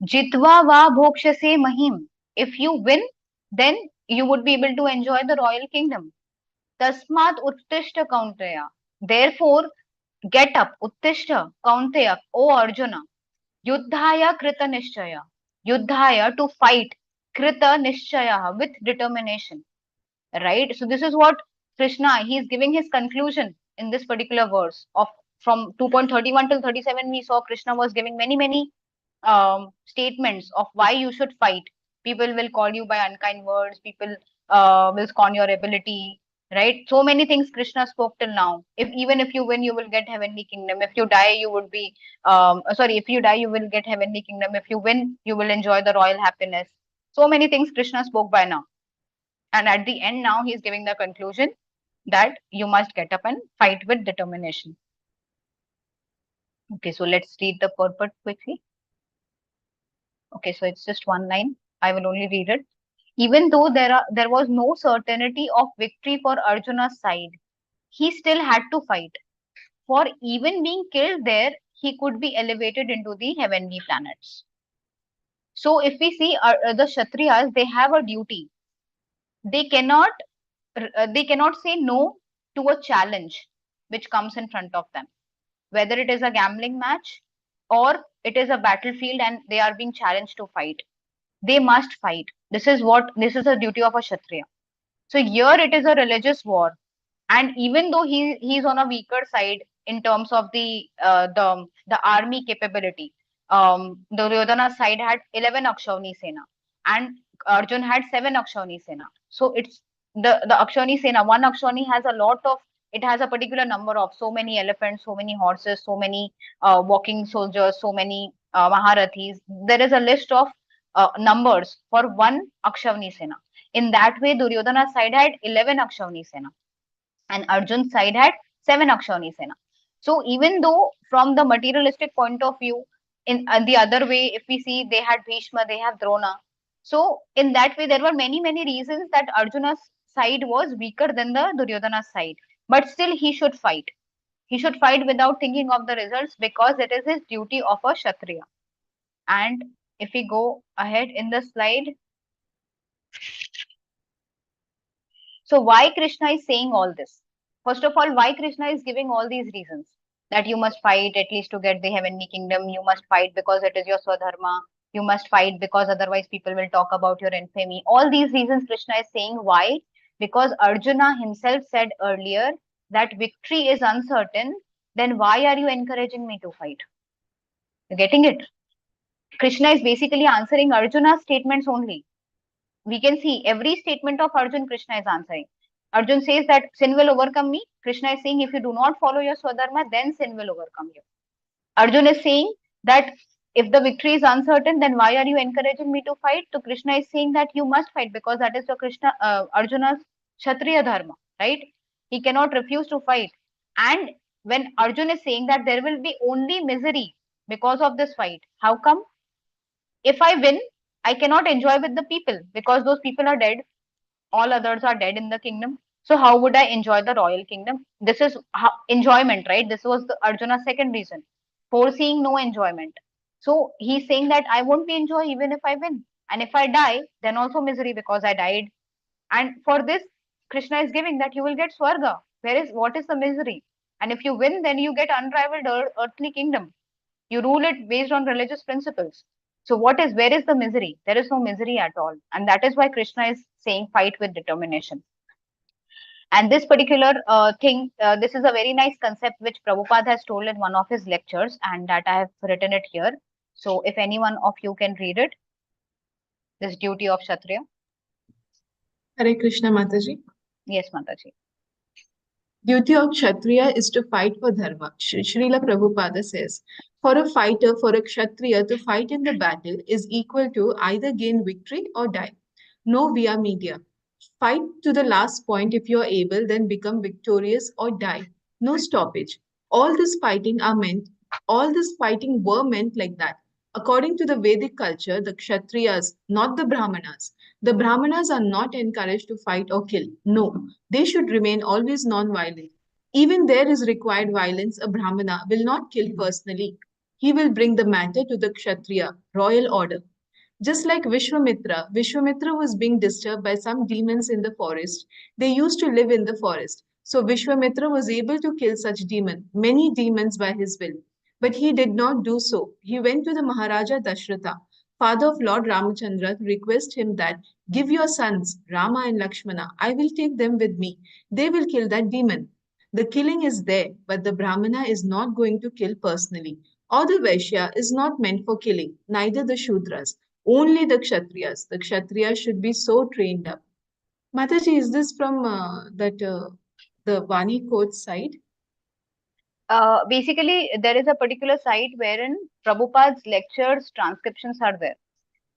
Jitva va bhokshase mahim. If you win, then you would be able to enjoy the royal kingdom. Tasmat uttishta kaunteya. Therefore, get up, uttishta kaunteya, O Arjuna. Yuddhaya krita nishchaya. Yuddhaya, to fight. Krita nishchaya, with determination. Right? So this is what Krishna, he is giving his conclusion in this particular verse of from 2.31 till 37. We saw Krishna was giving many statements of why you should fight. People will call you by unkind words. People will scorn your ability. Right? So many things Krishna spoke till now. If even if you win, you will get heavenly kingdom. If you die, you would be if you die, you will get heavenly kingdom. If you win, you will enjoy the royal happiness. So many things Krishna spoke by now. And at the end, now he's giving the conclusion that you must get up and fight with determination. Okay, so let's read the purport quickly. Okay, so it's just one line. I will only read it. Even though there was no certainty of victory for Arjuna's side, he still had to fight. For even being killed there, he could be elevated into the heavenly planets. So if we see the Kshatriyas, they have a duty. They cannot say no to a challenge which comes in front of them, whether it is a gambling match or it is a battlefield and they are being challenged to fight. They must fight. This is the duty of a Kshatriya. So here it is a religious war, and even though he's on a weaker side in terms of the army capability, Duryodhana's side had 11 Akshavani Sena and Arjun had 7 Akshavani Sena. So it's the Akshani Sena, one Akshani has it has a particular number of so many elephants, so many horses, so many walking soldiers, so many Maharathis. There is a list of numbers for one Akshavani Sena. In that way, Duryodhana's side had 11 Akshavani Sena and Arjun's side had 7 Akshani Sena. So even though from the materialistic point of view, in the other way, if we see they had Bhishma, they have Drona. So in that way, there were many reasons that Arjuna's side was weaker than the Duryodhana's side. But still he should fight. He should fight without thinking of the results because it is his duty of a Kshatriya. And if we go ahead in the slide. So why Krishna is saying all this? First of all, why Krishna is giving all these reasons? That you must fight at least to get the heavenly kingdom. You must fight because it is your swadharma. You must fight because otherwise people will talk about your infamy. All these reasons Krishna is saying. Why? Because Arjuna himself said earlier that victory is uncertain. Then why are you encouraging me to fight? You're getting it? Krishna is basically answering Arjuna's statements only. We can see every statement of Arjun, Krishna is answering. Arjun says that sin will overcome me. Krishna is saying if you do not follow your swadharma, then sin will overcome you. Arjun is saying that if the victory is uncertain, then why are you encouraging me to fight? So Krishna is saying that you must fight because that is the Arjuna's Kshatriya dharma, right? He cannot refuse to fight. And when Arjun is saying that there will be only misery because of this fight, how come? If I win, I cannot enjoy with the people because those people are dead. All others are dead in the kingdom. So how would I enjoy the royal kingdom? This is enjoyment, right? This was the Arjuna's second reason, foreseeing no enjoyment. So he's saying that I won't be enjoy even if I win, and if I die, then also misery because I died. And for this, Krishna is giving that you will get swarga. What is the misery? And if you win, then you get unrivaled earthly kingdom. You rule it based on religious principles. So where is the misery? There is no misery at all. And that is why Krishna is saying fight with determination. And this particular thing, this is a very nice concept which Prabhupada has told in one of his lectures, and that I have written it here. So if any one of you can read it, this duty of Kshatriya. Hare Krishna Mataji. Yes, Mataji. Duty of Kshatriya is to fight for dharma. Srila Prabhupada says, for a fighter, for a Kshatriya to fight in the battle is equal to either gain victory or die. No via media. Fight to the last point if you are able, then become victorious or die. No stoppage. All this fighting are meant, all this fighting were meant like that. According to the Vedic culture, the Kshatriyas, not the Brahmanas. The Brahmanas are not encouraged to fight or kill. No, they should remain always non-violent. Even there is required violence, a Brahmana will not kill personally. He will bring the matter to the Kshatriya, royal order. Just like Vishwamitra, Vishwamitra was being disturbed by some demons in the forest. They used to live in the forest. So Vishwamitra was able to kill such demon, many demons by his will. But he did not do so. He went to the Maharaja Dashratha, father of Lord Ramachandra, to request him that give your sons, Rama and Lakshmana, I will take them with me. They will kill that demon. The killing is there, but the Brahmana is not going to kill personally. Or the Vaishya is not meant for killing, neither the Shudras. Only the Kshatriyas. The Kshatriyas should be so trained up. Mataji, is this from the Vani quote side? Basically, there is a particular site wherein Prabhupada's lectures transcriptions are there.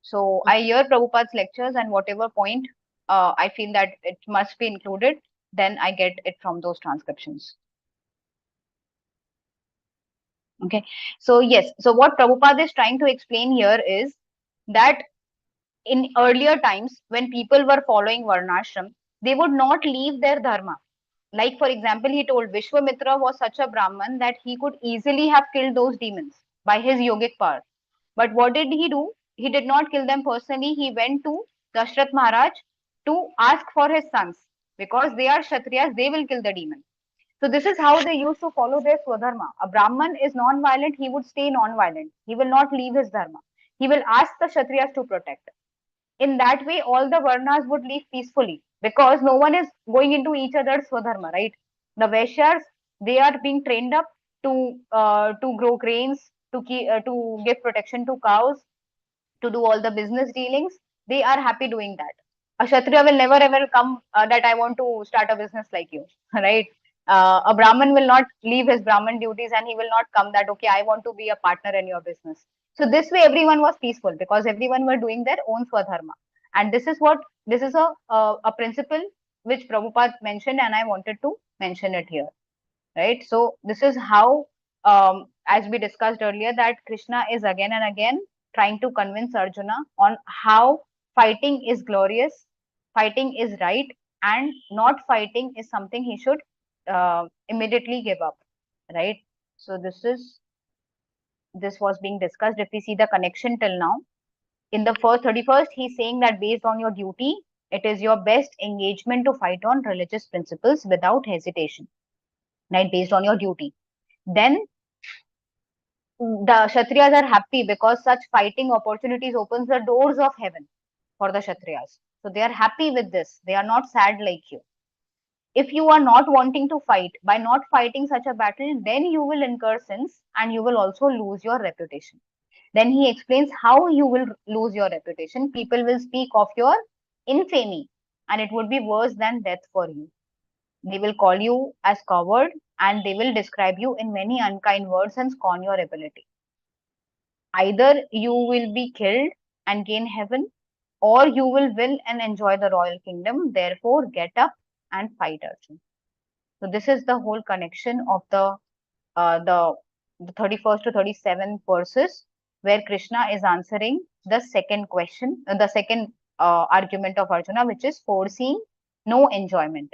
So I hear Prabhupada's lectures, and whatever point I feel that it must be included, then I get it from those transcriptions. Okay. So yes. So what Prabhupada is trying to explain here is that in earlier times, when people were following Varnashram, they would not leave their dharma. Like, for example, he told Vishwamitra was such a Brahman that he could easily have killed those demons by his yogic power. But what did he do? He did not kill them personally. He went to Dashrath Maharaj to ask for his sons, because they are Kshatriyas, they will kill the demon. So this is how they used to follow their Swadharma. A Brahman is non-violent, he would stay non-violent. He will not leave his dharma. He will ask the Kshatriyas to protect. In that way, all the Varnas would live peacefully, because no one is going into each other's Swadharma, right? The Vaishyas, they are being trained up to grow grains, to give protection to cows, to do all the business dealings. They are happy doing that. A Kshatriya will never ever come that I want to start a business like you, right? A Brahman will not leave his Brahman duties, and he will not come that, okay, I want to be a partner in your business. So this way, everyone was peaceful because everyone were doing their own swadharma. And this is a principle which Prabhupada mentioned, and I wanted to mention it here, right? So this is how, as we discussed earlier, that Krishna is again and again trying to convince Arjuna on how fighting is glorious, fighting is right, and not fighting is something he should immediately give up, right? So this was being discussed. If we see the connection till now, in the first 31st, he's saying that based on your duty, it is your best engagement to fight on religious principles without hesitation, right? Based on your duty. Then the Kshatriyas are happy because such fighting opportunities opens the doors of heaven for the Kshatriyas. So they are happy with this. They are not sad like you. If you are not wanting to fight, by not fighting such a battle, then you will incur sins and you will also lose your reputation. Then he explains how you will lose your reputation. People will speak of your infamy, and it would be worse than death for you. They will call you as coward, and they will describe you in many unkind words and scorn your ability. Either you will be killed and gain heaven, or you will and enjoy the royal kingdom. Therefore, get up and fight, Arjun. So this is the whole connection of uh, the the 31st to 37th verses, where Krishna is answering the second question, the second argument of Arjuna, which is foreseeing no enjoyment.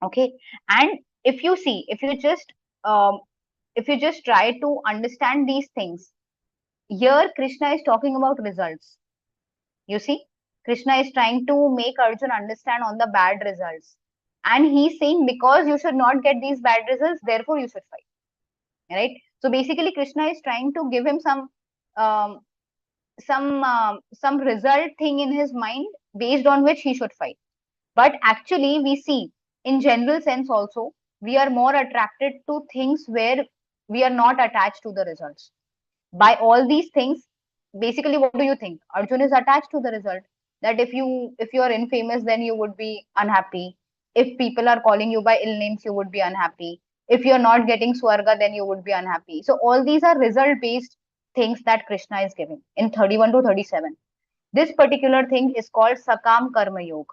Okay, and if you see, um, if you just try to understand these things, here Krishna is talking about results. You see, Krishna is trying to make Arjun understand on the bad results. And he's saying, because you should not get these bad results, therefore you should fight. Right? So basically, Krishna is trying to give him um, some result thing in his mind based on which he should fight. But actually, we see in general sense also, we are more attracted to things where we are not attached to the results. By all these things, basically, what do you think? Arjun is attached to the result, that if you are infamous, then you would be unhappy. If people are calling you by ill names, you would be unhappy. If you're not getting swarga, then you would be unhappy. So all these are result based things that Krishna is giving in 31 to 37. This particular thing is called Sakam Karma Yoga.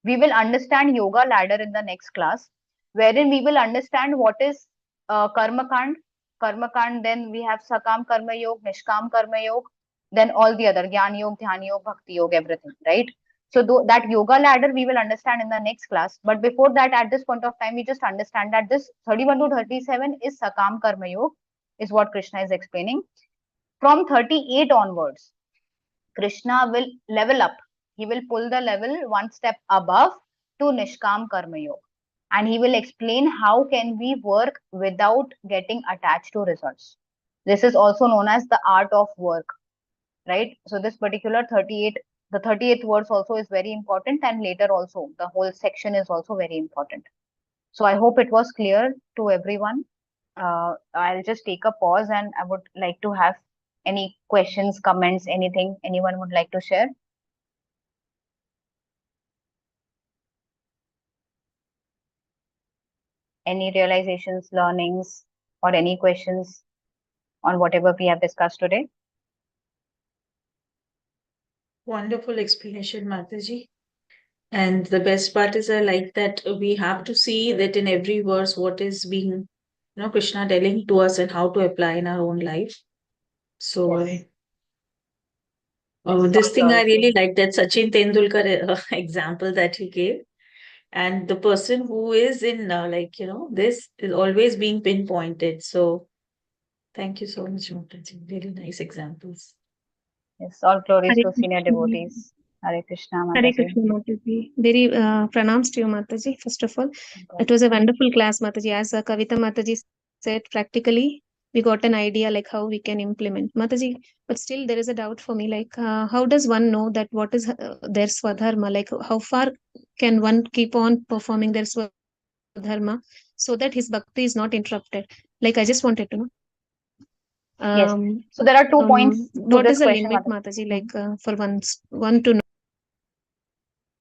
We will understand yoga ladder in the next class, wherein we will understand what is karma kand. Karma kand, then we have Sakam Karma Yoga, Nishkam Karma Yoga, then all the other Gyan Yoga, Dhyan Yoga, Bhakti Yoga, everything, right? So that yoga ladder we will understand in the next class. But before that, at this point of time, we just understand that this 31 to 37 is Sakam Karma Yoga, is what Krishna is explaining. From 38 onwards, Krishna will level up. He will pull the level one step above to Nishkam Karma Yoga. And he will explain how can we work without getting attached to results. This is also known as the art of work, right? So this particular 38, the 38th verse also is very important, and later also the whole section is also very important. So I hope it was clear to everyone. I'll just take a pause and I would like to have any questions, comments, anything anyone would like to share. Any realizations, learnings, or any questions on whatever we have discussed today? Wonderful explanation, Mataji. And the best part is I like that we have to see that in every verse what is being, Krishna telling to us and how to apply in our own life. So Yes. this thing I really like, that Sachin Tendulkar example that you gave. And the person who is in this is always being pinpointed. So thank you so much, Mataji. Really nice examples. Yes, all glories Hare to senior Krishna. devotees. Hare Krishna, Hare Mataji. Krishna, Mataji. Very pranams to you, Mataji. First of all, it was a wonderful class, Mataji. As Kavita Mataji said, practically we got an idea like how we can implement, Mataji. But still, there is a doubt for me. Like, how does one know that what is their swadharma? Like, how far can one keep on performing their swadharma so that his bhakti is not interrupted? Like, I just wanted to know. Yes. So there are 2 points to What this is the question, limit, Mataji. Mataji? Like, for one to know.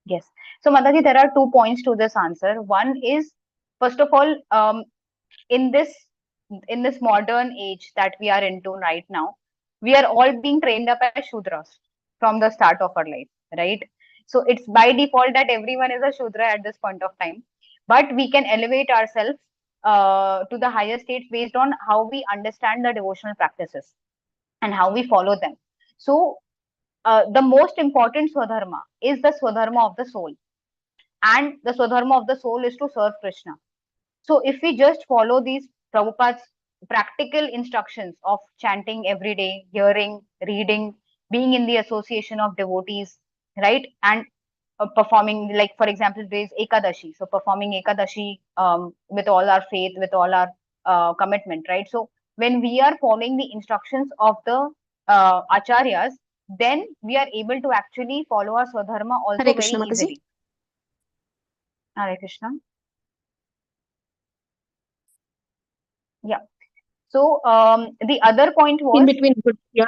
Yes. So Mataji, there are 2 points to this answer. One is, first of all, in this modern age that we are into right now, we are all being trained up as Shudras from the start of our life, right? So it's by default that everyone is a Shudra at this point of time. But we can elevate ourselves to the higher states based on how we understand the devotional practices and how we follow them. So the most important Swadharma is the Swadharma of the soul. And the Swadharma of the soul is to serve Krishna. So if we just follow these Prabhupada's practical instructions of chanting every day, hearing, reading, being in the association of devotees, right? And performing, like for example, there is Ekadashi. So performing Ekadashi with all our faith, with all our commitment, right? So when we are following the instructions of the acharyas, then we are able to actually follow our Swadharma also Hare very Krishna, Mataji. easily. Hare Krishna. Yeah. So the other point was In between, good. Yeah.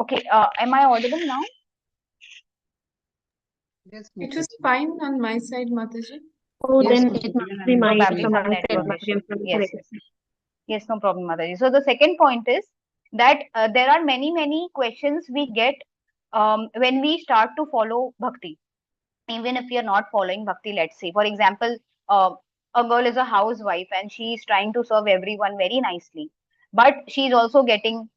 okay. Am I audible now? Yes, It was Mataji. fine on my side, Mataji. Oh, Yes, then Mataji. it must be my Probably from some my side, network Mataji. issue. I'm sorry. Yes, Hare yes. Krishna. Yes, no problem, Mataji. So the second point is that there are many questions we get when we start to follow bhakti. Even if we are not following bhakti, let's say, for example, a girl is a housewife and she is trying to serve everyone very nicely, but she is also getting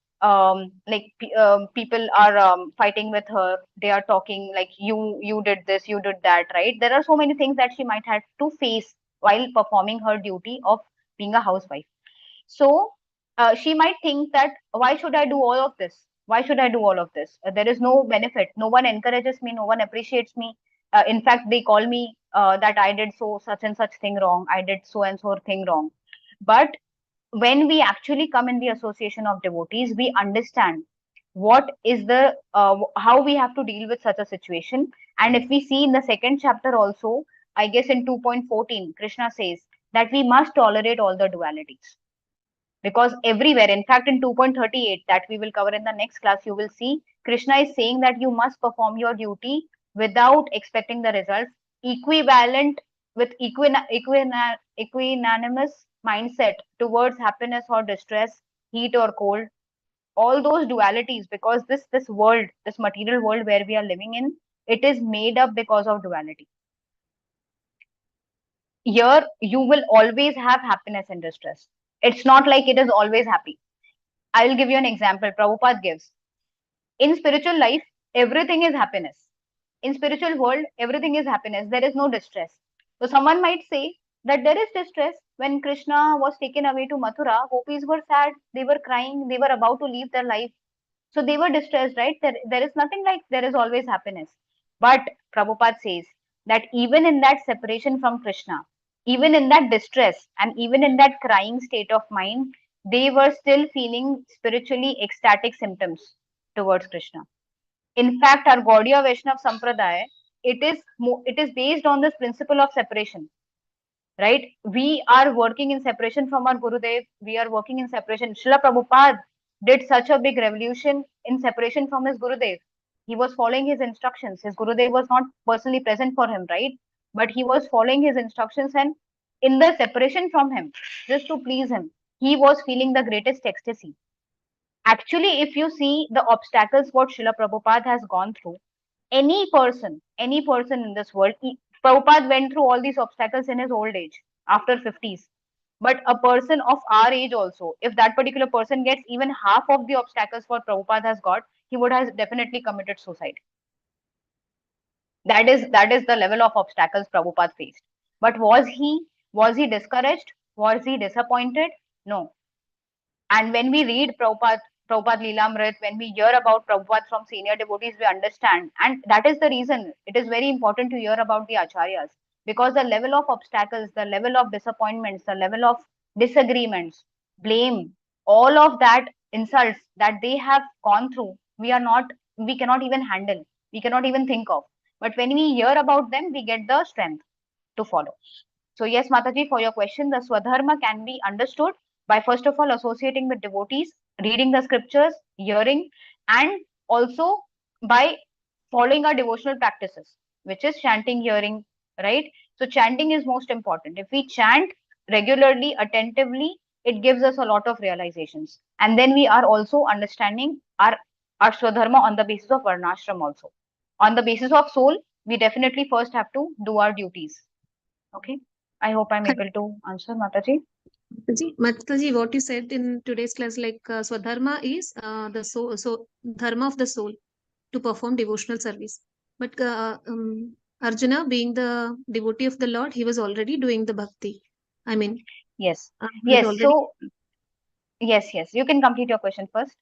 people are fighting with her. They are talking like you did this, you did that, right? There are so many things that she might have to face while performing her duty of being a housewife. So she might think that why should I do all of this? Why should I do all of this? There is no benefit. No one encourages me. No one appreciates me. In fact, they call me that I did such and such thing wrong. I did so and so thing wrong. But when we actually come in the association of devotees, we understand what is the how we have to deal with such a situation. And if we see in the second chapter also, I guess in 2.14, Krishna says that we must tolerate all the dualities, because everywhere, in fact in 2.38 that we will cover in the next class, you will see Krishna is saying that you must perform your duty without expecting the results, equivalent with equanimous mindset towards happiness or distress, heat or cold, all those dualities, because this world, this material world where we are living in, it is made up because of duality. Here you will always have happiness and distress. It's not like it is always happy. I will give you an example Prabhupada gives. In spiritual life, everything is happiness. In spiritual world, everything is happiness. There is no distress. So someone might say that there is distress. When Krishna was taken away to Mathura, gopis were sad, they were crying, they were about to leave their life. So they were distressed, right? There is nothing like there is always happiness. But Prabhupada says that even in that separation from Krishna, even in that distress, and even in that crying state of mind, they were still feeling spiritually ecstatic symptoms towards Krishna. In fact, our Gaudiya Vaishnav Sampradaya, it is based on this principle of separation, right? We are working in separation from our Gurudev. We are working in separation. Srila Prabhupada did such a big revolution in separation from his Gurudev. He was following his instructions. His Gurudev was not personally present for him, right? But he was following his instructions, and in the separation from him, just to please him, he was feeling the greatest ecstasy. Actually, if you see the obstacles what Srila Prabhupada has gone through, any person in this world, Prabhupada went through all these obstacles in his old age, after 50s. But a person of our age also, if that particular person gets even half of the obstacles what Prabhupada has got, he would have definitely committed suicide. That is the level of obstacles Prabhupada faced. But was he discouraged? Was he disappointed? No. And when we read Prabhupada Leelamrit, when we hear about Prabhupada from senior devotees, we understand. And that is the reason it is very important to hear about the acharyas. Because the level of obstacles, the level of disappointments, the level of disagreements, blame, all of that insults that they have gone through, we cannot even handle. We cannot even think of. But when we hear about them, we get the strength to follow. So yes, Mataji, for your question, the Swadharma can be understood by first of all associating with devotees, reading the scriptures, hearing, and also by following our devotional practices, which is chanting, hearing, right? So chanting is most important. If we chant regularly, attentively, it gives us a lot of realizations. And then we are also understanding our Swadharma on the basis of Varnashram also. On the basis of soul, we definitely first have to do our duties. Okay. I hope I'm able to answer, Mataji. Mataji, what you said in today's class, like Swadharma is the so dharma of the soul to perform devotional service. But Arjuna, being the devotee of the Lord, he was already doing the bhakti. I mean, Yes. he was Yes. already. So, yes. You can complete your question first.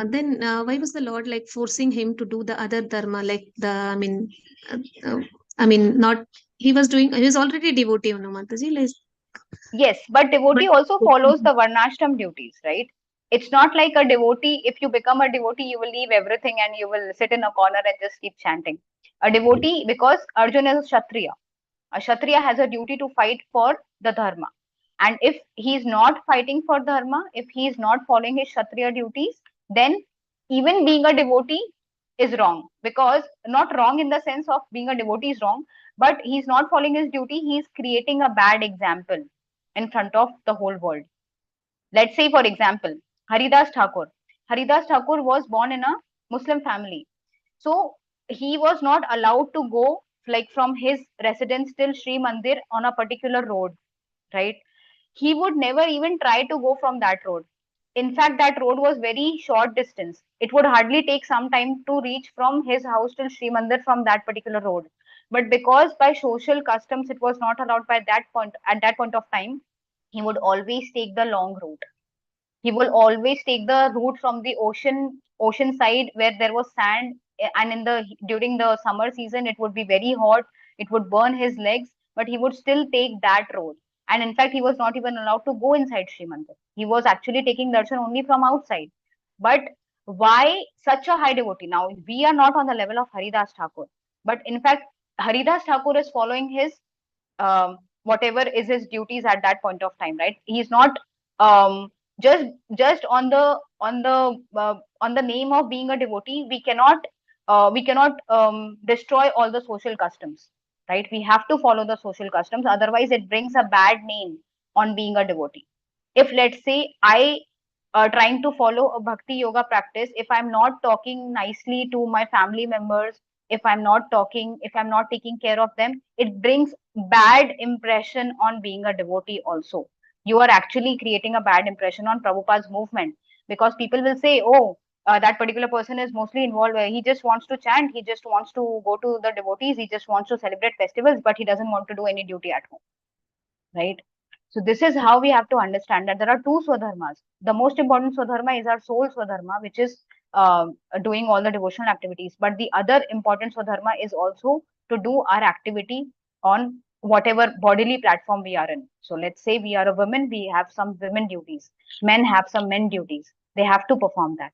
Then why was the Lord like forcing him to do the other dharma, like uh, uh, not he was doing. He was already devotee, you know, Mataji. Like, Yes, but but devotee also follows the Varnashram duties, right? It's not like a devotee, if you become a devotee, you will leave everything and you will sit in a corner and just keep chanting. A devotee, because Arjuna is a Kshatriya. A Kshatriya has a duty to fight for the Dharma. And if he's not fighting for Dharma, if he's not following his Kshatriya duties, then even being a devotee is wrong. Because not wrong in the sense of being a devotee is wrong, but he's not following his duty, he's creating a bad example in front of the whole world. Let's say, for example, Haridas Thakur. Haridas Thakur was born in a Muslim family. So he was not allowed to go like from his residence till Sri Mandir on a particular road, right? He would never even try to go from that road. In fact, that road was very short distance. It would hardly take some time to reach from his house till Sri Mandir from that particular road. But because by social customs it was not allowed by that point at that point of time, he would always take the long route. He will always take the route from the ocean side where there was sand, and in the during the summer season it would be very hot, it would burn his legs, but he would still take that road. And in fact, he was not even allowed to go inside Sri Mandir. He was actually taking darshan only from outside. But why such a high devotee? Now we are not on the level of Haridas Thakur, but in fact Haridas Thakur is following his whatever is his duties at that point of time, right? He's not um, just just on the name of being a devotee. We cannot destroy all the social customs. right? We have to follow the social customs, otherwise it brings a bad name on being a devotee. If let's say I trying to follow a bhakti yoga practice, if I'm not talking nicely to my family members, if I'm not talking, if I'm not taking care of them, it brings bad impression on being a devotee also. You are actually creating a bad impression on Prabhupada's movement, because people will say, oh, that particular person is mostly involved. He just wants to chant, he just wants to go to the devotees, he just wants to celebrate festivals, but he doesn't want to do any duty at home, right? So this is how we have to understand that there are two swadharmas. The most important swadharma is our soul swadharma, which is doing all the devotional activities. But the other important swadharma is also to do our activity on whatever bodily platform we are in. So let's say we are a woman, we have some women duties. Men have some men duties. They have to perform that.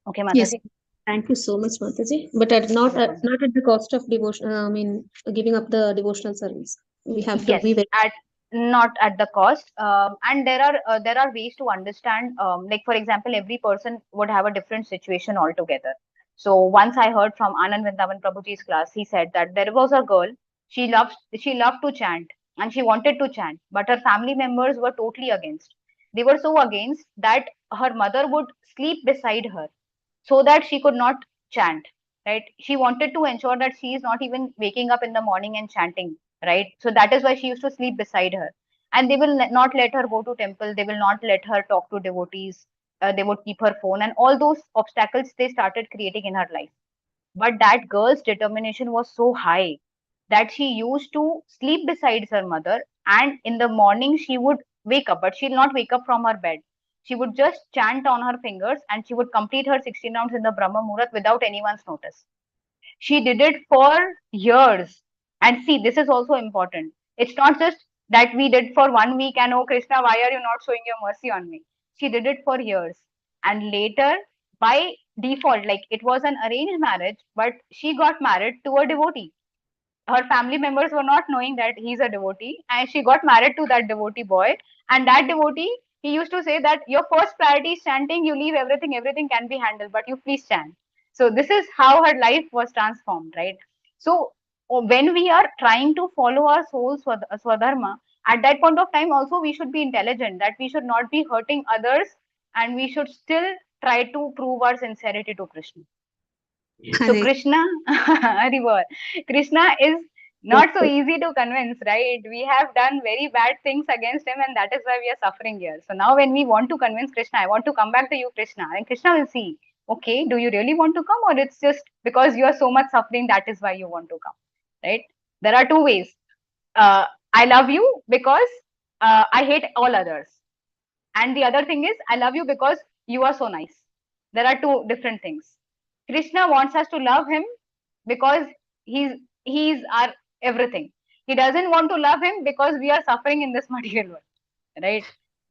Okay, Yes. Mataji? Thank you so much, Mataji. But not at the cost of devotion. Giving up the devotional service. We have to Yes, be very. at not at the cost. And there are ways to understand. Like for example, every person would have a different situation altogether. So once I heard from Anand Vrindavan Prabhuji's class, he said that there was a girl. She loved to chant and she wanted to chant, but her family members were totally against. They were so against that her mother would sleep beside her so that she could not chant, right? She wanted to ensure that she is not even waking up in the morning and chanting, right? So that is why she used to sleep beside her. And they will not let her go to temple, they will not let her talk to devotees, they would keep her phone, and all those obstacles they started creating in her life. But that girl's determination was so high that she used to sleep beside her mother, and in the morning she would wake up, but she'll not wake up from her bed. She would just chant on her fingers and she would complete her 16 rounds in the Brahma Muhurat without anyone's notice. She did it for years. And see, this is also important. It's not just that we did for 1 week and, oh Krishna, why are you not showing your mercy on me? She did it for years. And later, by default, like it was an arranged marriage, but she got married to a devotee. Her family members were not knowing that he's a devotee, and she got married to that devotee boy. And that devotee, he used to say that your first priority is chanting, you leave everything, everything can be handled, but you please chant. So this is how her life was transformed, right? So when we are trying to follow our soul swadharma, at that point of time also we should be intelligent, that we should not be hurting others, and we should still try to prove our sincerity to Krishna. So Hare. Krishna, Harivar, Krishna is not so easy to convince, right? We have done very bad things against him, and that is why we are suffering here. So now, when we want to convince Krishna, I want to come back to you, Krishna, and Krishna will see, okay, do you really want to come, or it's just because you are so much suffering, that is why you want to come, right? There are two ways. I love you because I hate all others, and the other thing is, I love you because you are so nice. There are two different things. Krishna wants us to love him because he's our everything. He doesn't want to love him because we are suffering in this material world, right?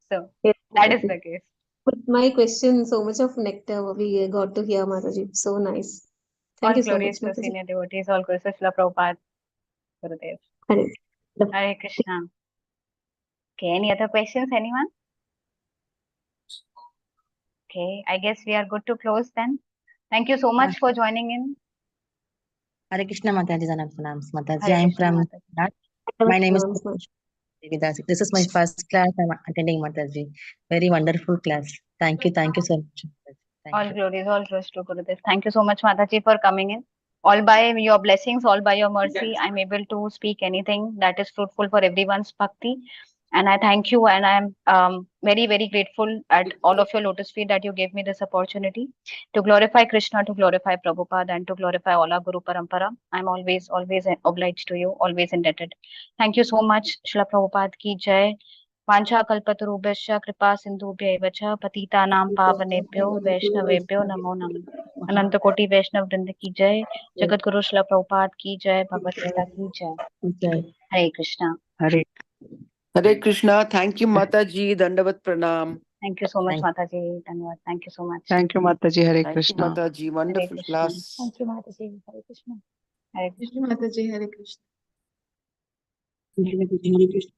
So Yes, that is Mataji. the case. With my question, so much of nectar we got to hear, Mataji. So nice. Thank All you so glories much, to Mataji. senior devotees, all glories to Srila Prabhupada, Gurudev. Hare. Hare Krishna. Okay, any other questions, anyone? Okay, I guess we are good to close then. Thank you so much for joining in. Hare Krishna Mataji, Pranams. Mataji, Hare I am Krishna, from Mataji. Gujarat. My name is Pranams. Devidas. This is my first class I'm attending, Mataji. Very wonderful class. Thank you so much. Mataji. Thank All you. glories to Gurudev. Thank you so much, Mataji, for coming in. All by your blessings, all by your mercy, I'm able to speak anything that is fruitful for everyone's bhakti. And I thank you, and I'm very, very grateful at all of your lotus feet that you gave me this opportunity to glorify Krishna, to glorify Prabhupada, and to glorify all our Guru Parampara. I'm always obliged to you, always indebted. Thank you so much, Srila Prabhupada ki jai. वाञ्छा कल्पतरुभ्यश्च कृपा सिन्धुभ्यैव च पतितानां पावनेभ्यो वैष्णवेभ्यो नमो नमः। अनंत कोटि वैष्णव वृंद की जय। जगत गुरु श्रील प्रभुपाद की जय। भगवत गीता की जय। हरे Krishna. Hare Krishna. Thank you, Mataji. Dandavat Pranam. Thank you so much, Thank Mataji. Dhanyawad. Thank you so much. Thank you, Mataji. Hare Thank you, Krishna. Mataji. Hare Wonderful Krishna. class. Thank you, Mataji. Hare Krishna. Hare Krishna. Mataji, Hare Krishna. Hare Krishna.